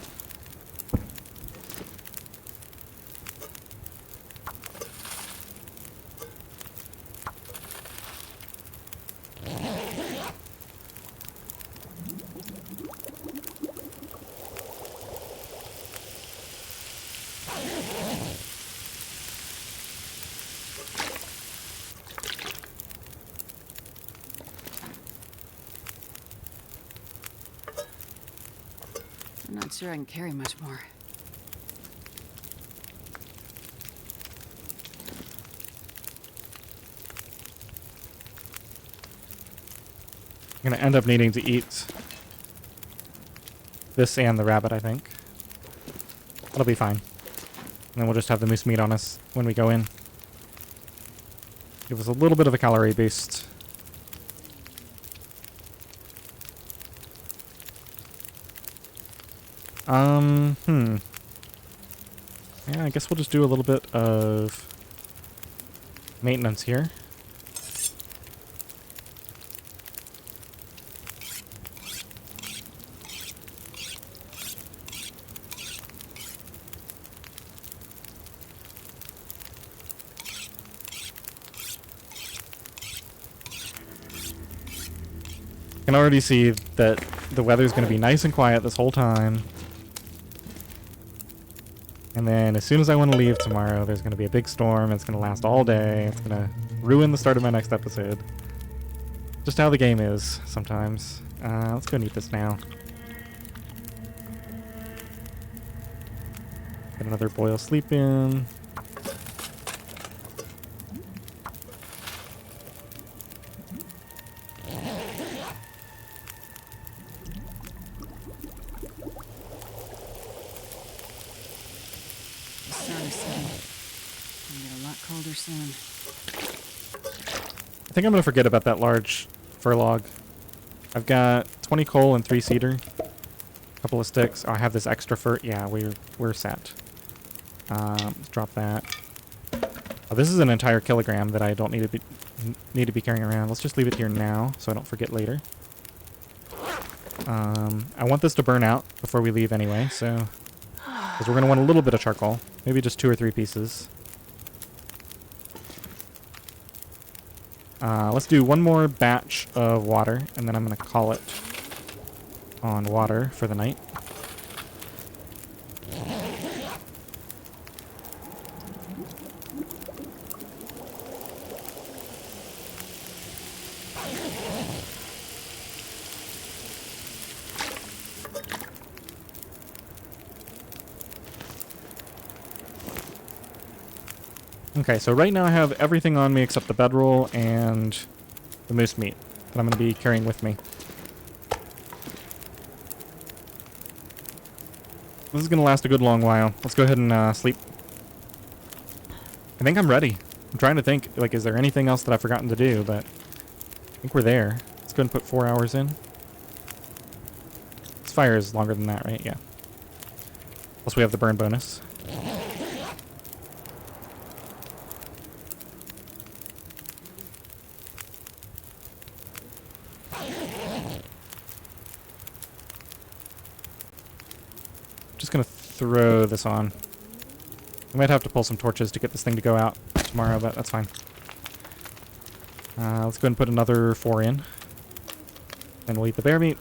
I'm not sure I can carry much more. I'm going to end up needing to eat this and the rabbit, I think. That'll be fine. And then we'll just have the moose meat on us when we go in. Give us a little bit of a calorie boost. Yeah, I guess we'll just do a little bit of maintenance here. I can already see that the weather's going to be nice and quiet this whole time. And then as soon as I want to leave tomorrow, there's going to be a big storm. It's going to last all day. It's going to ruin the start of my next episode. Just how the game is sometimes. Let's go and eat this now. Get another boil sleep in. The sun is setting. It'll get a lot colder soon. I think I'm going to forget about that large fir log. I've got 20 coal and 3 cedar. A couple of sticks. Oh, I have this extra fir. Yeah, we're set. Let's drop that. Oh, this is an entire kilogram that I don't need to be carrying around. Let's just leave it here now so I don't forget later. I want this to burn out before we leave anyway, so... Because we're going to want a little bit of charcoal. Maybe just 2 or 3 pieces. Let's do one more batch of water, and then I'm going to call it on water for the night. Okay, so right now I have everything on me except the bedroll and the moose meat that I'm going to be carrying with me. This is going to last a good long while. Let's go ahead and sleep. I think I'm ready. I'm trying to think, like, is there anything else that I've forgotten to do, but I think we're there. Let's go ahead and put 4 hours in. This fire is longer than that, right? Yeah. Plus we have the burn bonus. Just gonna throw this on. I might have to pull some torches to get this thing to go out tomorrow, but that's fine. Let's go ahead and put another 4 in. And we'll eat the bear meat.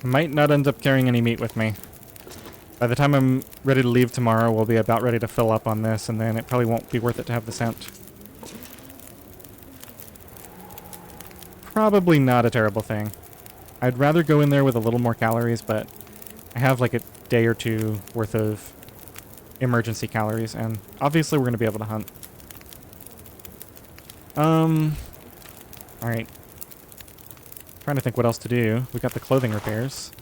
Might not end up carrying any meat with me. By the time I'm ready to leave tomorrow, we'll be about ready to fill up on this, and then it probably won't be worth it to have the scent. Probably not a terrible thing. I'd rather go in there with a little more calories, but I have like a day or two worth of emergency calories, and obviously we're going to be able to hunt. Alright. Trying to think what else to do. We got the clothing repairs.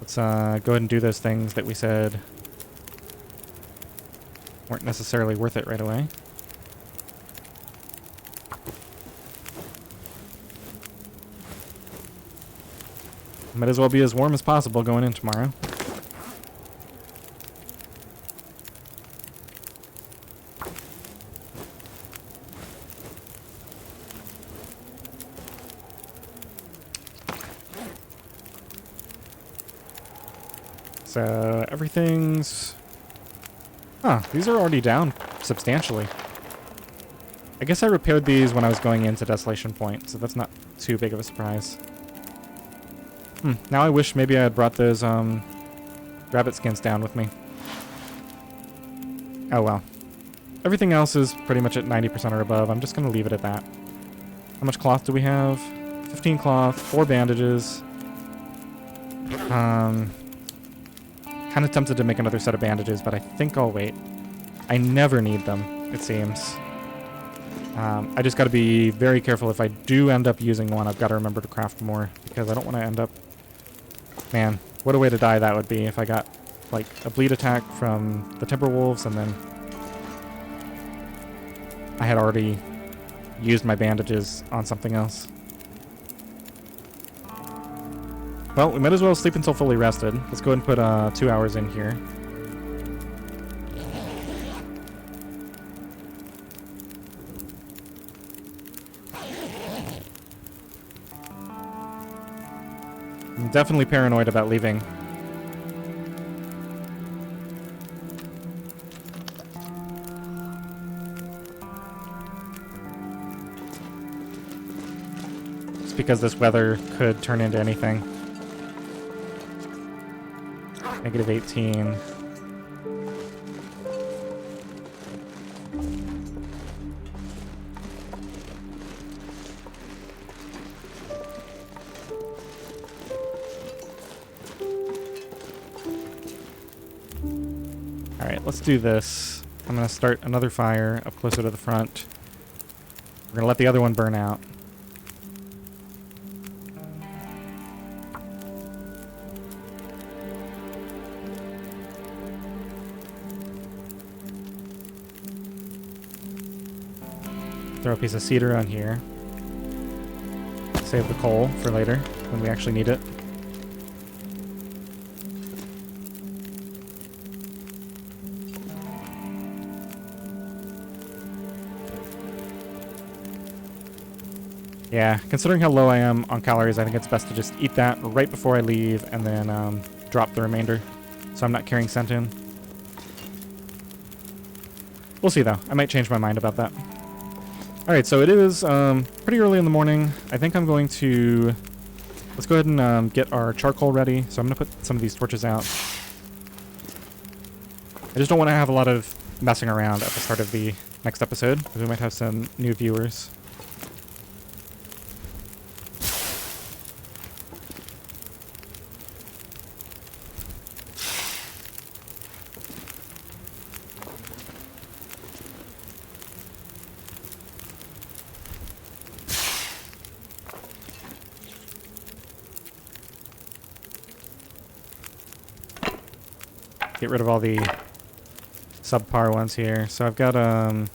Let's go ahead and do those things that we said weren't necessarily worth it right away. Might as well be as warm as possible going in tomorrow. So everything's... Huh, these are already down substantially. I guess I repaired these when I was going into Desolation Point, so that's not too big of a surprise. Now I wish maybe I had brought those rabbit skins down with me. Oh well. Everything else is pretty much at 90% or above. I'm just going to leave it at that. How much cloth do we have? 15 cloth, 4 bandages. Kind of tempted to make another set of bandages, but I think I'll wait. I never need them, it seems. I just got to be very careful. If I do end up using one, I've got to remember to craft more, because I don't want to end up... Man, what a way to die that would be if I got, like, a bleed attack from the Timberwolves, and then I had already used my bandages on something else. Well, we might as well sleep until fully rested. Let's go ahead and put 2 hours in here. I'm definitely paranoid about leaving. because this weather could turn into anything. -18. Alright, let's do this. I'm going to start another fire up closer to the front. We're going to let the other one burn out. Throw a piece of cedar on here. Save the coal for later when we actually need it. Yeah, considering how low I am on calories, I think it's best to just eat that right before I leave and then drop the remainder so I'm not carrying scent in. We'll see though. I might change my mind about that. Alright, so it is pretty early in the morning. I think I'm going to... Let's go ahead and get our charcoal ready. So I'm going to put some of these torches out. I just don't want to have a lot of messing around at the start of the next episode, because we might have some new viewers. Get rid of all the subpar ones here. So I've got, I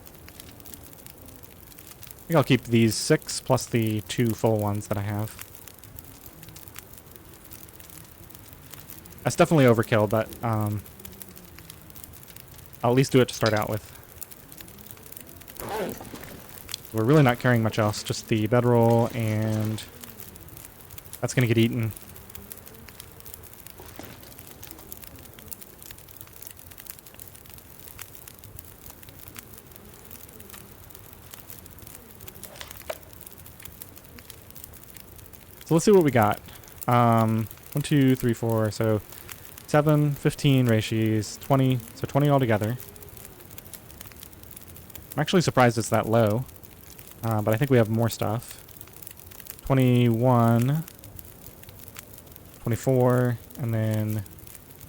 think I'll keep these 6 plus the 2 full ones that I have. That's definitely overkill, but I'll at least do it to start out with. We're really not carrying much else, just the bedroll, and that's going to get eaten. So let's see what we got. 1, 2, 3, 4, so 7, 15 ratios, 20, so 20 altogether. I'm actually surprised it's that low, but I think we have more stuff. 21, 24, and then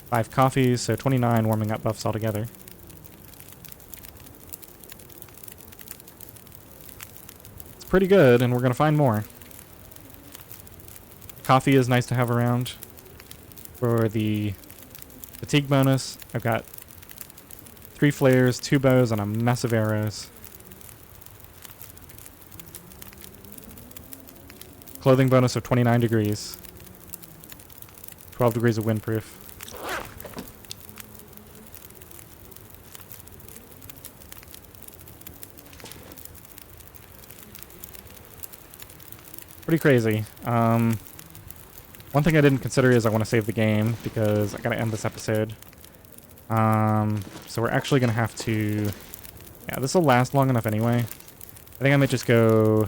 5 coffees, so 29 warming up buffs altogether. It's pretty good, and we're going to find more. Coffee is nice to have around. For the fatigue bonus, I've got 3 flares, 2 bows, and a mess of arrows. Clothing bonus of 29 degrees. 12 degrees of windproof. Pretty crazy. One thing I didn't consider is I want to save the game because I gotta end this episode. So we're actually gonna have to... Yeah, this will last long enough anyway. I think I might just go...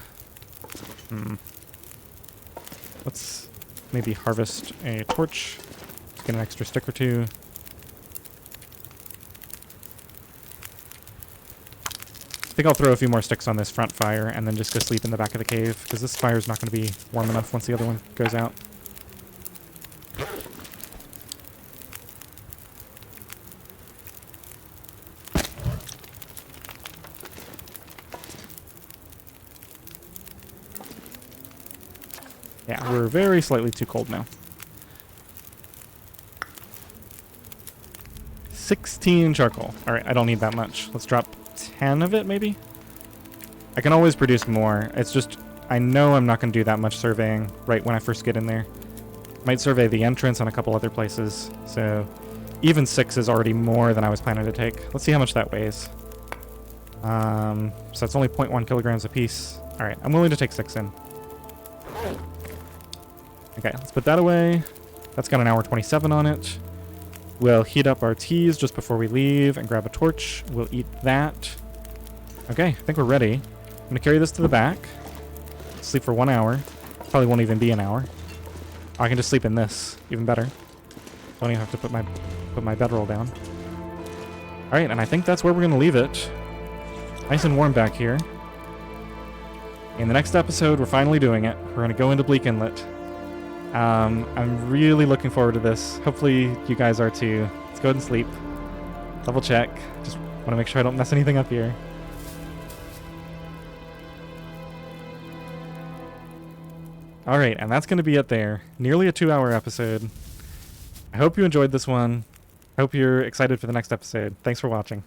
Let's maybe harvest a torch. Get an extra stick or 2. I think I'll throw a few more sticks on this front fire and then just go sleep in the back of the cave, because this fire's not going to be warm enough once the other one goes out. Yeah, we're very slightly too cold now. 16 charcoal. Alright, I don't need that much. Let's drop 10 of it, maybe? I can always produce more. It's just, I know I'm not going to do that much surveying right when I first get in there. Might survey the entrance and a couple other places. So, even 6 is already more than I was planning to take. Let's see how much that weighs. So it's only 0.1 kilograms a piece. Alright, I'm willing to take 6 in. Okay, let's put that away. That's got an hour 27 on it. We'll heat up our teas just before we leave and grab a torch. We'll eat that. Okay, I think we're ready. I'm going to carry this to the back. Sleep for 1 hour. Probably won't even be an hour. I can just sleep in this. Even better. Don't even have to put my bedroll down. Alright, and I think that's where we're going to leave it. Nice and warm back here. In the next episode, we're finally doing it. We're going to go into Bleak Inlet. I'm really looking forward to this. Hopefully you guys are too. Let's go ahead and sleep. Double check. Just want to make sure I don't mess anything up here. Alright, and that's going to be it there. Nearly a 2-hour episode. I hope you enjoyed this one. I hope you're excited for the next episode. Thanks for watching.